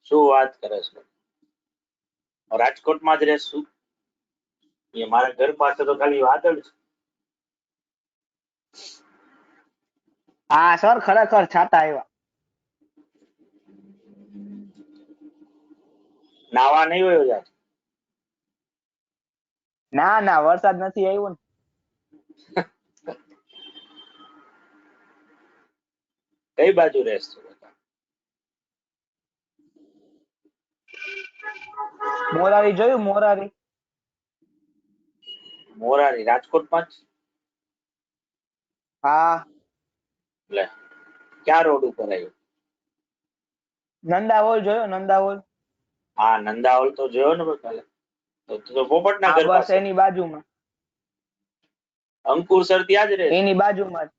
શું વાત કરે છે? રાજકોટમાં જ રહેશું? એ મારા ઘર પાસે તો ખાલી વાદળ છે. હા સર ખરેખર છાતા આવ્યા. નાવા નહીં હોય યાર. ના ના વરસાદ નથી આવ્યો ને. કઈ બાજુ રહેશો? મોરારી જોયું મોરારી? મોરારી રાજકોટમાં જ? હા લે, ક્યાં રોડ ઉપર આવ્યું? નંદાવોલ જોયો નંદાવોલ? હા, નંદાવલ તો જોયો ને કાલે. તો પોપટના હા ઘર બસ પાસે. એની બાજુમાં. અંકુર સર ત્યાં જ રહે છે. એની બાજુમાં જ.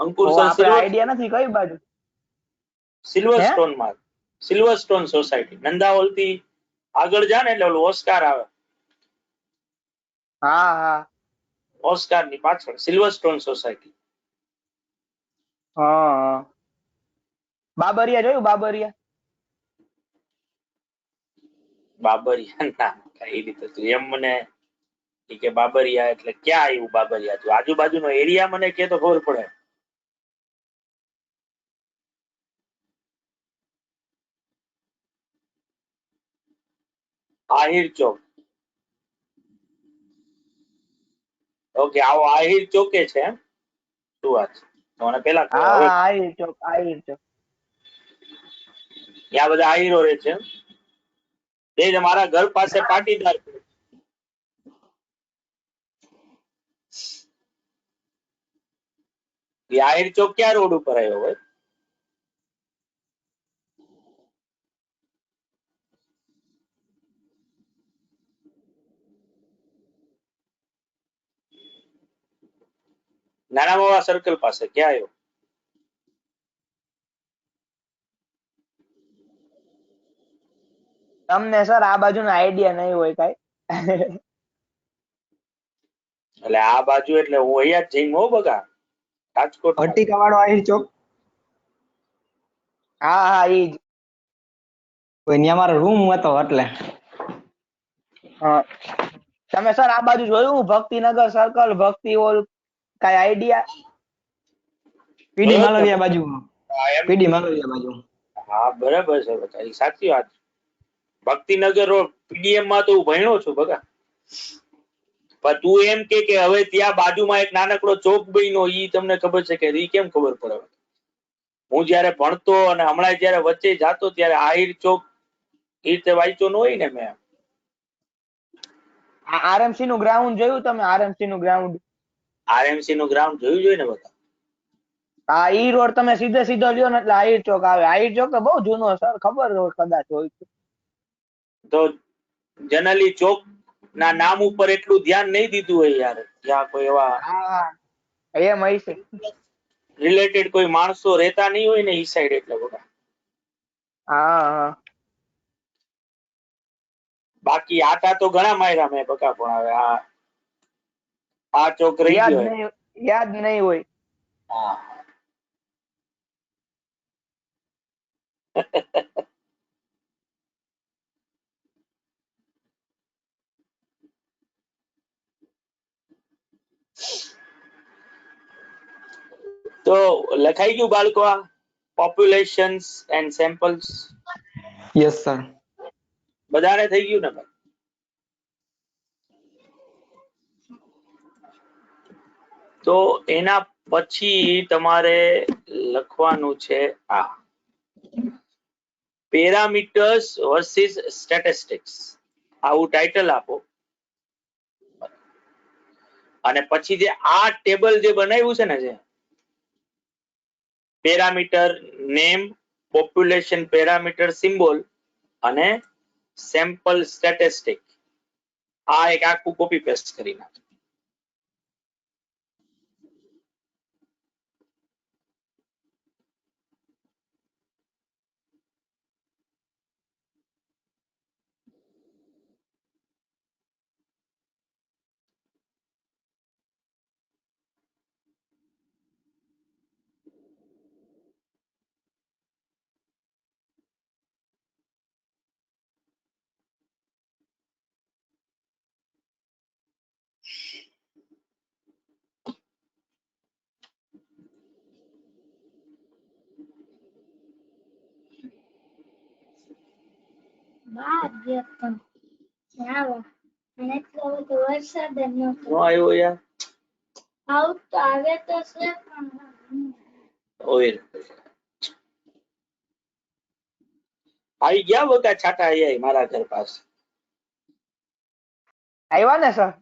અંકુર ઓ સર આપણે આઈડિયા નથી કઈ બાજુ. સિલ્વર હે? સ્ટોન માં, સિલ્વર સ્ટોન સોસાયટી નંદાવલ થી આગળ જા ને એટલે ઓલું ઓસ્કાર આવે. હા હા ઓસ્કાર ની પાછળ સિલ્વર સ્ટોન સોસાયટી. હા બાબરિયા જોયું બાબરિયા? બાબરિયા ના કઈ રીતે તું એમ મને કે બાબરિયા એટલે ક્યાં આવ્યું બાબરિયા? તું આજુબાજુનો એરિયા મને કે તો ખબર પડે. આહિર ચોક. ઓકે, આવો આહિર ચોકે છે એમ? શું વાત છે? મને પેલા હા હવે હા આહિર ચોક આહિર ચોક. ત્યાં બધા આહિરો રહે છે એમ? એ મારા ઘર પાસે પાટીદાર છે. એ આહિર ચોક ક્યાં રોડ ઉપર આવ્યો હોય? નાના મોવા સર્કલ પાસે ક્યાં આવ્યો? તમને સર આ બાજુનો આઈડિયા નહીં હોય કઈ. એટલે આ બાજુ એટલે હું અહીંયા જ જઈને હો બગા રાજકોટ. ભટ્ટિકા વાળો આહિર ચોક. હા હા ઈ જ. કોઈ ત્યાં મારો રૂમ હતો એટલે. હા તમે સર આ બાજુ જોયું ભક્તિનગર સર્કલ ભક્તિ હોલ કઈ આઈડિયા? પીડી માલવિયા બાજુ. હા, એમ. પીડી માલવિયા બાજુ. હા બરાબર છે બકા, એ સાચી વાત. ભક્તિનગર રોડ પીડીએમ માં તો હું ભણ્યો છું બકા. પણ તું એમ કે હવે ત્યાં બાજુમાં એક નાનકડો ચોક બન્યો, ઈ તમને ખબર છે કે ઈ કેમ ખબર પડે? હું જયારે ભણતો અને હમણાં જયારે વચ્ચે જાતો ત્યારે આહિર ચોક એ રીતે વાંચ્યો ન હોય ને મેં. આરએમસી નું ગ્રાઉન્ડ જોયું તમે? આરએમસી નું ગ્રાઉન્ડ RMC નું ગ્રાઉન્ડ જોયું જોઈએ ને બધા. હા ઈ રોડ તમે સીધે સીધો લ્યો ને એટલે આહિર ચોક આવે. આહિર ચોક તો બહુ જૂનો સર, ખબર હોય કદાચ હોય તો. તો જનરલી ચોક ના નામ ઉપર એટલું ધ્યાન નહીં દીધું હોય યાર, જ્યાં કોઈ એવા હા એમ હઈ છે. રિલેટેડ કોઈ માણસો રહેતા નહીં હોય ને ઈ સાઈડ એટલે બધા. હા હા બાકી આટા તો ઘણા માર્યા મેં બકા, પણ હવે આ ચોક રહી યાદ ગયો. નહીં, યાદ નહીં હોય. હા. તો લખાઈ ગયું બાળકો આ પોપ્યુલેશન્સ એન્ડ સેમ્પલ્સ? Yes sir. બધાને થઈ ગયું ને ભાઈ? તો એના પછી તમારે લખવાનું છે આ પેરામીટર્સ વર્સિસ સ્ટેટિસ્ટિક્સ. આવું ટાઇટલ આપો અને પછી જે આ ટેબલ જે બનાવ્યું છે ને, જે parameter name, population parameter symbol અને સેમ્પલ સ્ટેટિસ્ટિક, આ એક આખું કોપી પેસ્ટ કરી નાખો. નો આવ્યો યાર. ઓય આવી ગયા બકા છાટા આયા મારા ઘર પાસે. આવ્યા ને સર?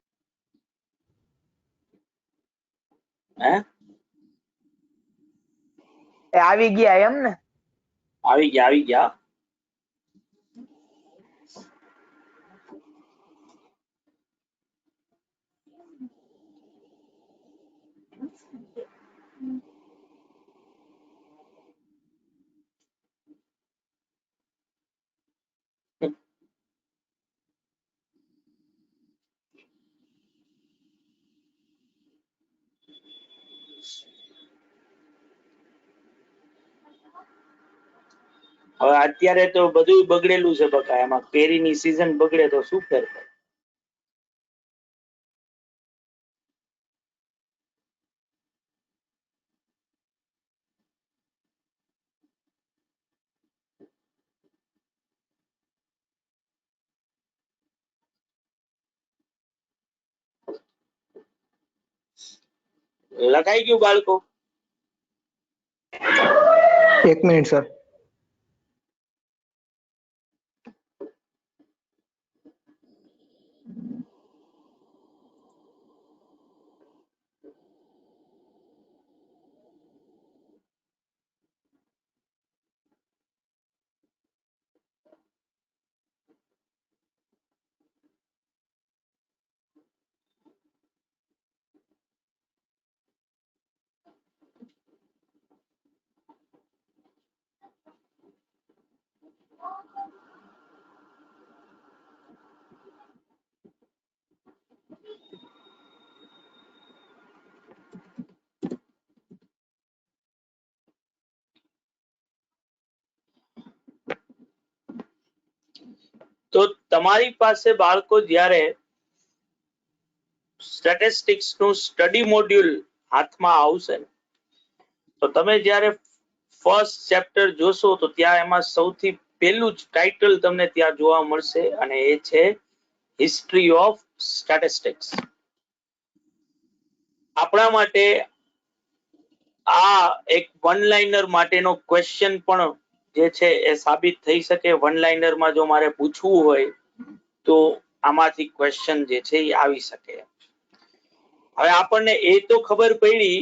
હે એ આવી ગયા એમ ને? આવી ગયા, આવી ગયા. હવે અત્યારે તો બધું બગડેલું છે બકા, એમાં કેરીની સીઝન બગડે તો શું ફેર પડે? લખાઈ ગયું બાળકો? એક મિનિટ સર. તો તમારી પાસે બાળકો જ્યારે સ્ટેટિસ્ટિક્સ નું સ્ટડી મોડ્યુલ હાથમાં આવશે તો તમે જ્યારે ફર્સ્ટ ચેપ્ટર જોશો તો ત્યાં એમાં સૌથી પહેલું જ ટાઇટલ તમને ત્યાં જોવા મળશે અને એ છે હિસ્ટ્રી ઓફ સ્ટેટિસ્ટિક્સ. આપણા માટે આ એક વન લાઇનર માટેનો ક્વેશ્ચન પણ જે છે એ સાબિત થઈ શકે. વન લાઇનર માં જો મારે પૂછવું હોય તો આમાંથી ક્વેશ્ચન જે છે એ આવી શકે. હવે આપણને એ તો ખબર પડી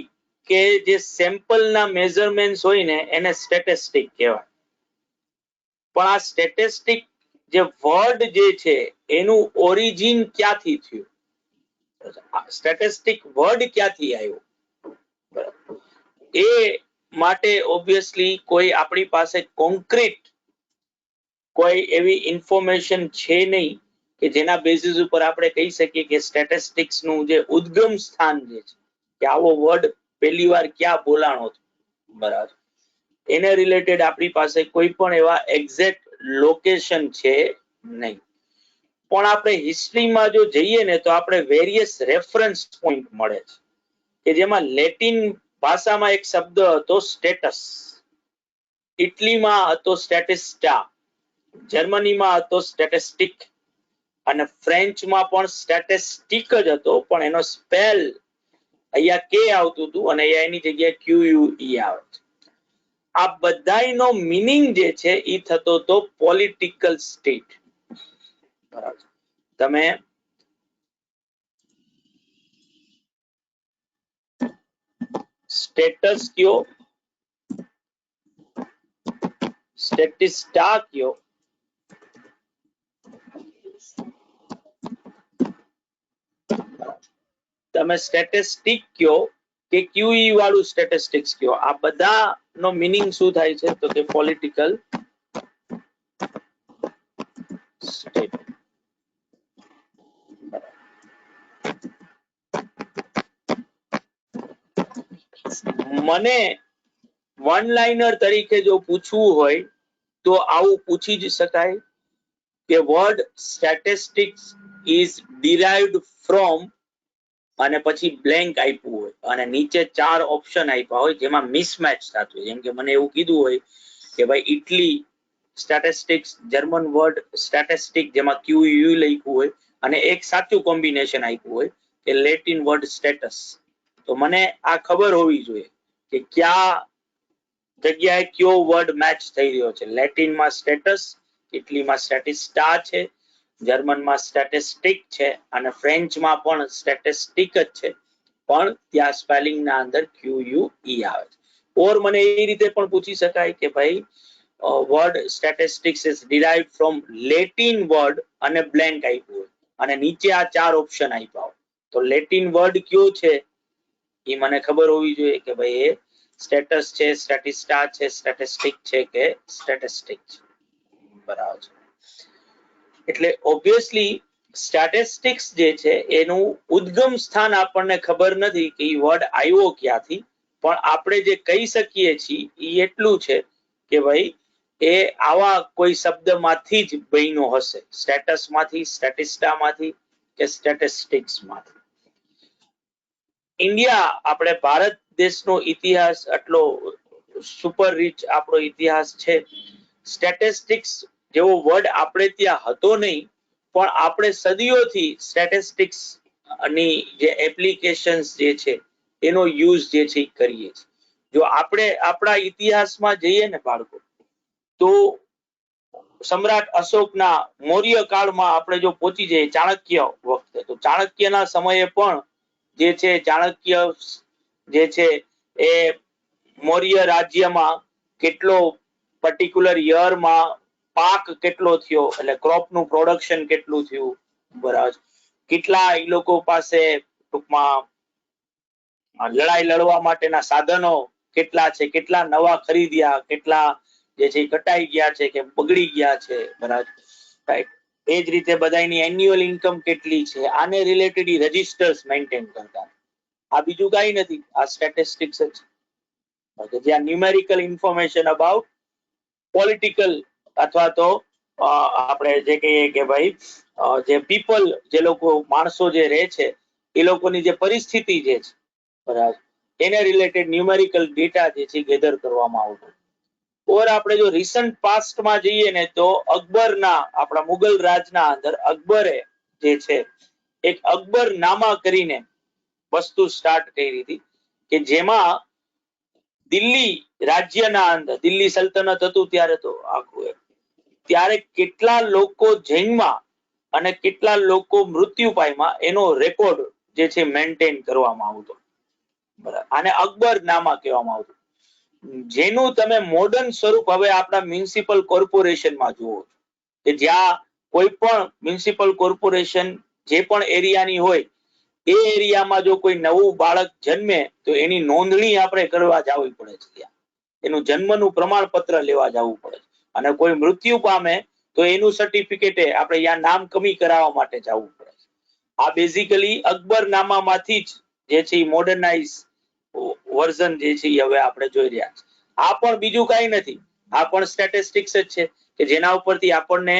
કે જે સેમ્પલ ના મેઝરમેન્ટ્સ હોય ને એને સ્ટેટિસ્ટિક કહેવાય, પણ આ સ્ટેટિસ્ટિક જે વર્ડ જે છે એનું ઓરિજિન ક્યાંથી થયું, સ્ટેટિસ્ટિક વર્ડ ક્યાંથી આવ્યો, એ માટે ઓબ્વિયસલી કોઈ આપણી પાસે કોન્ક્રીટ કોઈ એવી ઇન્ફોર્મેશન છે નહીં કે જેના બેસિસ ઉપર આપણે કહી શકીએ કે સ્ટેટિસ્ટિક્સ નું જે ઉદ્ગમ સ્થાન જે છે કે આવો વર્ડ પહેલી વાર ક્યાં બોલાણો હતો, બરાબર, એને રિલેટેડ આપણી પાસે કોઈ પણ એવા એક્ઝેક્ટ લોકેશન છે નહીં. પણ આપણે હિસ્ટ્રીમાં જો જઈએ ને તો આપણે વેરિયસ રેફરન્સ પોઈન્ટ મળે છે કે જેમાં લેટિન ભાષામાં એક શબ્દ હતો સ્ટેટસ, ઇટલીમાં હતો સ્ટેટિસ્ટા, જર્મનીમાં હતો સ્ટેટિસ્ટિક અને ફ્રેન્ચમાં પણ સ્ટેટિસ્ટિક જ હતો, પણ એનો સ્પેલ અહીંયા કે આવતું હતું અને અહીંયા એની જગ્યાએ QUE આવે છે. આ બધાયનો મીનિંગ જે છે એ થતો હતો પોલિટિકલ સ્ટેટ. બરાબર, તમે સ્ટેટસ કયો, સ્ટેટિસ્ટા કયો, તમે સ્ટેટિસ્ટિક કયો કે QE વાળું સ્ટેટિસ્ટિક્સ કયો, આ બધા નો મીનિંગ શું થાય છે તો કે પોલિટિકલ સ્ટેટ. મને વન લાઇનર તરીકે જો પૂછવું હોય તો આવું પૂછી જ શકાય કે word statistics is derived from અને પછી બ્લેન્ક આપ્યું હોય અને નીચે 4 ઓપ્શન આપ્યા હોય જેમાં મિસમેચ થતું હોય, જેમ કે મને એવું કીધું હોય કે ભાઈ Italy statistics, German word statistic જેમાં QU લખ્યું હોય અને એક સાચું કોમ્બિનેશન આપ્યું હોય કે લેટિન વર્ડ સ્ટેટસ, તો મને આ ખબર હોવી જોઈએ કે ક્યાં જગ્યાએ કયો વર્ડ મેચ થઈ રહ્યો છે. લેટિનમાં સ્ટેટસ, ઇટલીમાં સ્ટેટિસ્ટા છે, જર્મનમાં સ્ટેટિસ્ટિક છે અને ફ્રેન્ચમાં પણ સ્ટેટિસ્ટિક જ છે, પણ ત્યાં સ્પેલિંગ ના અંદર QUE આવે છે. ઓર મને એ રીતે પણ પૂછી શકાય કે ભાઈ word statistics is derived from Latin word અને બ્લેન્ક આપ્યું હોય અને નીચે આ 4 ઓપ્શન આપ્યા હોય, તો લેટિન વર્ડ કયો છે એ મને ખબર હોવી જોઈએ કે ભાઈ એ સ્ટેટસ છે, સ્ટેટિસ્ટા છે, સ્ટેટિસ્ટિક છે કે સ્ટેટિસ્ટિક છે. બરાબર છે. એટલે ઓબ્વિયસલી સ્ટેટિસ્ટિક્સ જે છે એનું ઉદ્ગમ સ્થાન આપણને ખબર નથી કે એ વર્ડ આવ્યો ક્યાંથી, પણ આપણે જે કહી શકીએ છીએ એ એટલું છે કે ભાઈ એ આવા કોઈ શબ્દમાંથી જ બન્યો હશે, સ્ટેટસમાંથી, સ્ટેટિસ્ટામાંથી કે સ્ટેટિસ્ટિક્સમાંથી. ઇન્ડિયા, આપણે ભારત દેશનો ઇતિહાસ આટલો સુપર રીચ આપણો ઇતિહાસ છે, સ્ટેટિસ્ટિક્સ જેવો વર્ડ આપણે ત્યાં હતો નહીં, પણ આપણે સદીઓથી સ્ટેટિસ્ટિક્સ ની જે એપ્લિકેશન્સ જે છે એનો યુઝ જે છે કરીએ છીએ. જો આપણે આપણા ઇતિહાસમાં જઈએ ને બાળકો, તો સમ્રાટ અશોકના મૌર્ય કાળમાં આપણે જો પહોંચી જઈએ ચાણક્ય વખતે, તો ચાણક્યના સમયે પણ જે છે ચાણક્ય જે છે એ મૌર્ય રાજ્યમાં કેટલો પર્ટિક્યુલર યરમાં પાક કેટલો થયો, એટલે ક્રોપનું પ્રોડક્શન કેટલું થયું, બરાબર, કેટલા એ લોકો પાસે ટૂંકમાં લડાઈ લડવા માટેના સાધનો કેટલા છે, કેટલા નવા ખરીદ્યા, કેટલા જે છે કટાઈ ગયા છે કે બગડી ગયા છે, બરાબર, રાઈટ. એ જ રીતે બધાની એન્યુઅલ ઇન્કમ કેટલી છે, આને રિલેટેડ રજિસ્ટર્સ મેન્ટેન કરતા. આ બીજું કાંઈ નથી, આ સ્ટેટિસ્ટિક્સ જ છે, જ્યાં ન્યુમેરિકલ ઇન્ફોર્મેશન અબાઉટ પોલિટિકલ અથવા તો આપણે જે કહીએ કે ભાઈ જે પીપલ, જે લોકો માણસો જે રહે છે એ લોકોની જે પરિસ્થિતિ જે છે, બરાબર, એને રિલેટેડ ન્યુમેરિકલ ડેટા જે છે ગેધર કરવામાં આવતો. ઓર આપણે જો રિસન્ટ પાસ્ટમાં જઈએ ને તો અકબરના, આપણા મુગલ રાજના અંદર અકબરે જે છે એક અકબરનામા કરીને વસ્તુ સ્ટાર્ટ કરી હતી કે જેમાં દિલ્હી રાજ્યના અંદર, દિલ્હી સલ્તનત હતું ત્યારે, તો આખું ત્યારે કેટલા લોકો જન્મ્યા અને કેટલા લોકો મૃત્યુ પામ્યા એનો રેકોર્ડ જે છે મેન્ટેન કરવામાં આવતો. બરાબર, આને અકબરનામા કહેવામાં આવતું, જેનું તમે મોડર્ન સ્વરૂપ હવે આપણા મ્યુનિસિપલ કોર્પોરેશનમાં જુઓ છો, કે જ્યાં કોઈ પણ મ્યુનિસિપલ કોર્પોરેશન જે પણ એરિયાની હોય એ એરિયામાં જો કોઈ નવું બાળક જન્મે તો એની નોંધણી આપણે કરવા જવી પડે છે ત્યાં, એનું જન્મનું પ્રમાણપત્ર લેવા જવું પડે છે, અને કોઈ મૃત્યુ પામે તો એનું સર્ટિફિકેટ આપણે ત્યાં નામ કમી કરાવવા માટે જવું પડે છે. આ બેઝિકલી અકબરનામામાંથી જ જે છે મોડર્નાઇઝ વર્ઝન જે છે હવે આપણે જોઈ રહ્યા છે. આ પણ બીજું કઈ નથી, આ પણ સ્ટેટિસ્ટિક્સ જ છે કે જેના ઉપરથી આપણને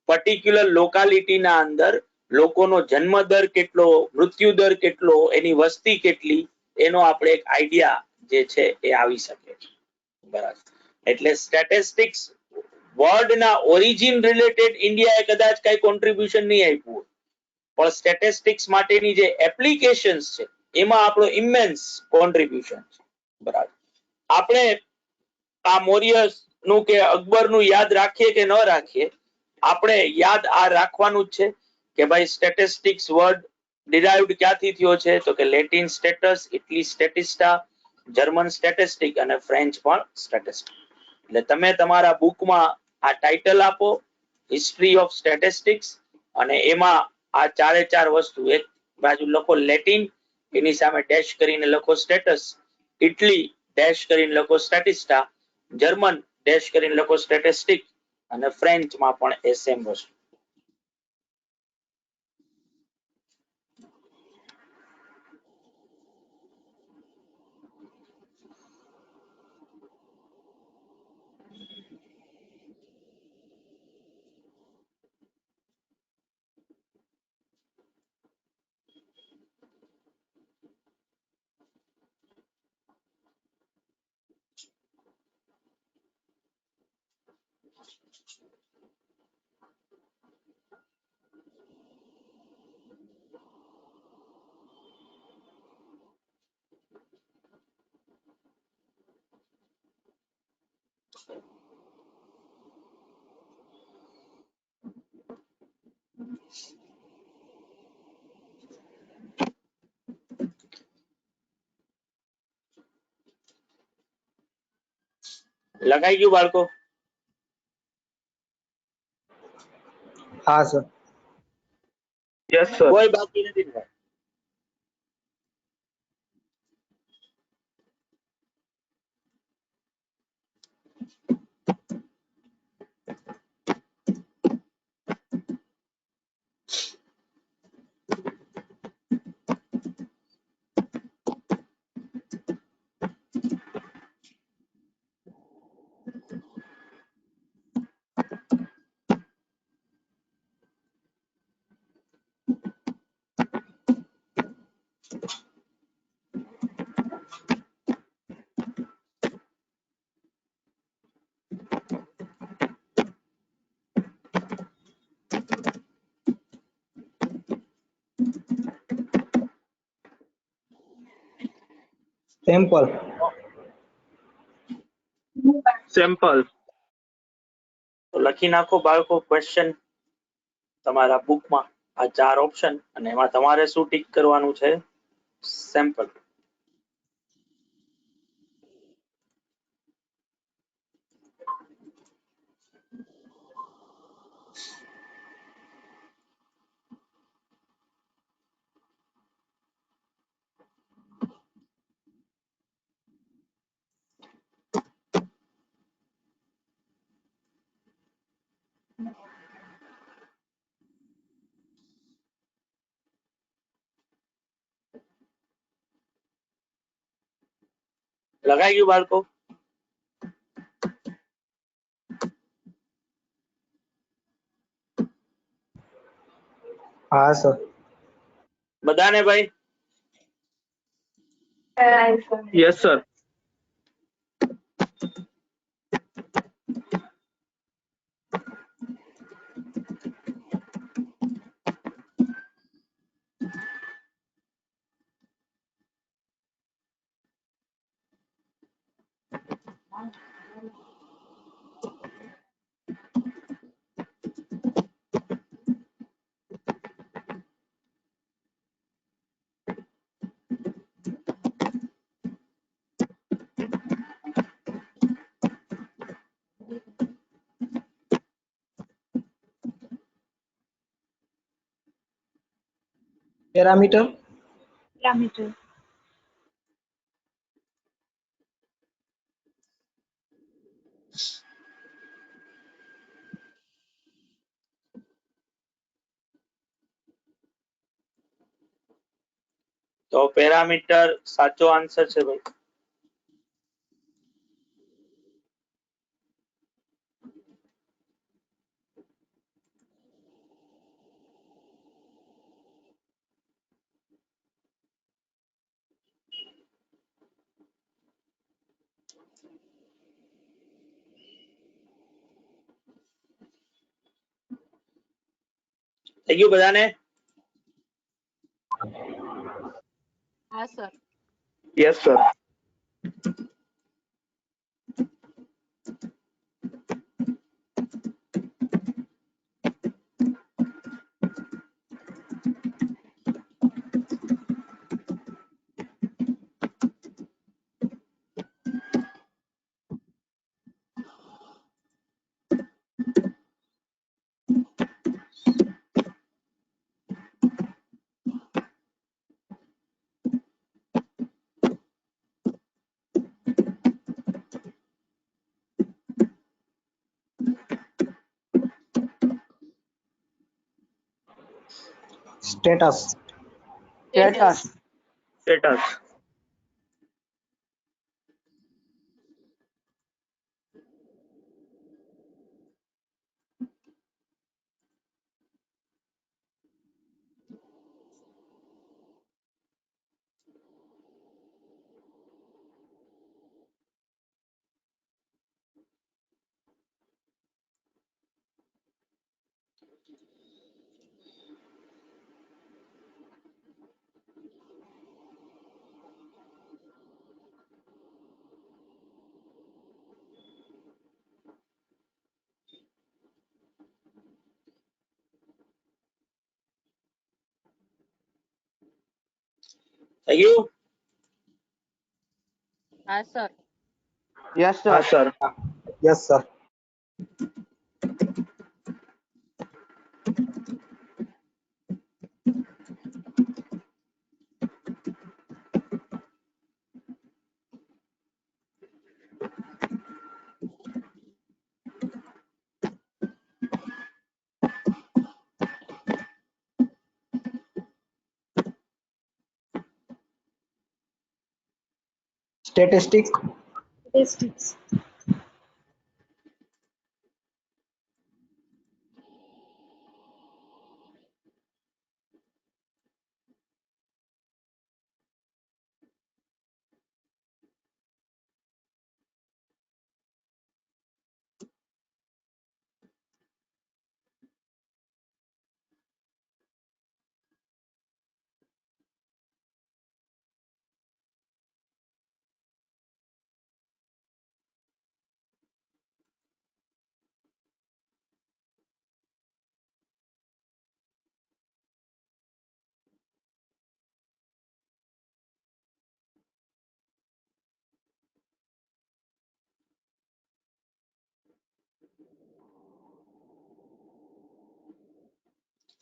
પર્ટિક્યુલર લોકાલિટીના અંદર લોકોનો જન્મ દર કેટલો, મૃત્યુ દર કેટલો, એની વસ્તી કેટલી, એનો આપણે એક આઈડિયા જે છે એ આવી શકે છે. બરાબર, એટલે સ્ટેટિસ્ટિક્સ વર્ડના ઓરિજિન રિલેટેડ ઇન્ડિયાએ કદાચ કઈ કોન્ટ્રીબ્યુશન નહીં આપ્યું, પણ સ્ટેટિસ્ટિક્સ માટેની જે એપ્લિકેશન્સ છે એમાં આપણો ઇમેન્સ કોન્ટ્રીબ્યુશન છે. બરાબર, આપણે આ મૌર્ય નું કે અકબરનું યાદ રાખીએ કે ન રાખીએ, આપણે યાદ આ રાખવાનું જ છે કે ભાઈ સ્ટેટિસ્ટિક્સ વર્ડ ડિરાઇવ્ડ ક્યાંથી થયો છે, તો કે Latin status, Italy statista, German statistic અને ફ્રેન્ચ પણ સ્ટેટિસ્ટિક. એટલે તમે તમારા બુકમાં આ ટાઇટલ આપો, હિસ્ટ્રી ઓફ સ્ટેટિસ્ટિક્સ, અને એમાં આ ચારે ચાર વસ્તુ, એક બાજુ લખો લેટિન, એની સામે ડેશ કરીને લખો સ્ટેટસ, ઇટલી ડેશ કરીને લખો સ્ટેટિસ્ટા, જર્મન ડેશ કરીને લખો સ્ટેટિસ્ટિક, અને ફ્રેન્ચમાં પણ એ સેમ વસ્તુ. લખાઈ ગયું બાળકો? હા સર. Yes sir. કોઈ બાકી નથી ને? સેમ્પલ. સેમ્પલ. તો લખી નાખો બાળકો ક્વેશ્ચન તમારા બુકમાં, આ ચાર ઓપ્શન, અને એમાં તમારે શું ટીક કરવાનું છે? સેમ્પલ. લખાઈ ગયું બાળકો? હા સર. બધાને ભાઈ? Yes sir. Parameter. Parameter. તો પેરામીટર સાચો આન્સર છે ભાઈ. થઈ ગયું બધાને? હા sir. Yes, sir. Status. Status. Status. થઈ ગયું? હા sir. Yes, sir. Ah, sir. Yes, sir. Statistic. Statistics.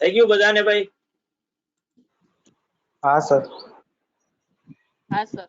થઈ ગયું બધાને ભાઈ? Ah, sir. હા sir.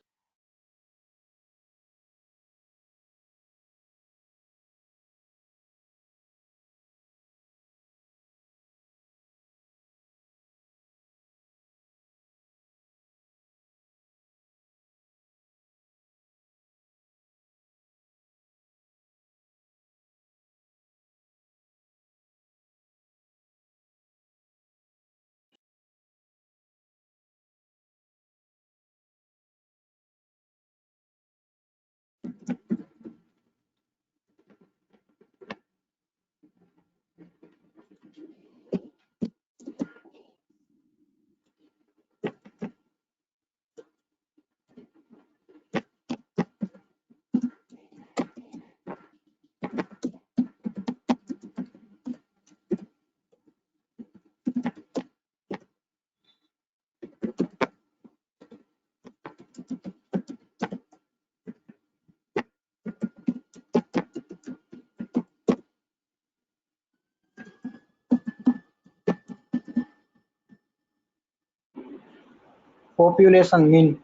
Population mean.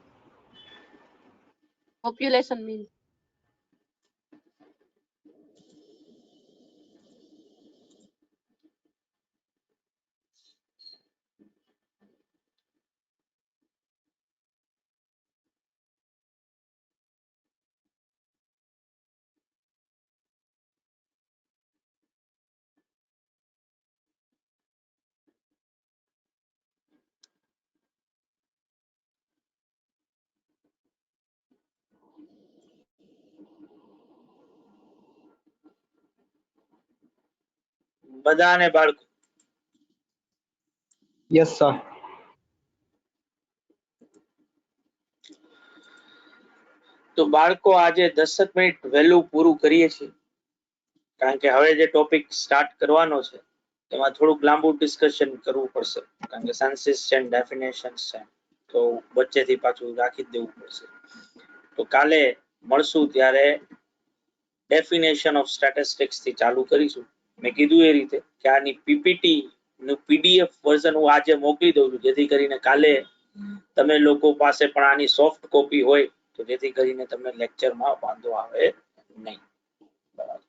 Population mean. બધાને બાળકો Yes, sir. તો બાળકો આજે 10 મિનિટ વહેલું પૂરું કરીએ છીએ કારણ કે હવે જે ટોપિક સ્ટાર્ટ કરવાનો છે એમાં થોડુંક લાંબુ ડિસ્કશન કરવું પડશે કારણ કે સેન્સીસ છે ડેફિનેશન્સ છે તો વચ્ચેથી પાછું રાખી જ દેવું પડશે તો કાલે મળશું ત્યારે ડેફિનેશન ઓફ સ્ટેટિસ્ટિક્સ થી ચાલુ કરીશું મેં કીધું એ રીતે કે આની પીપીટી નું પીડીએફ વર્ઝન હું આજે મોકલી દઉં છું જેથી કરીને કાલે તમે લોકો પાસે પણ આની સોફ્ટ કોપી હોય તો જેથી કરીને તમને લેક્ચરમાં વાંધો આવે નહીં બરાબર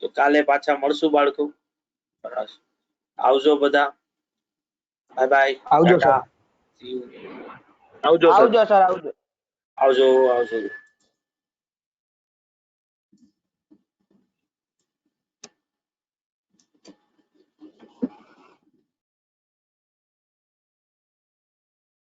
તો કાલે પાછા મળશું બાળકો બરાબર આવજો બધા બાય બાય આવજો, ટાટા sir. સી યુ આવજો આવજો સર, આવજો. આવજો આવજો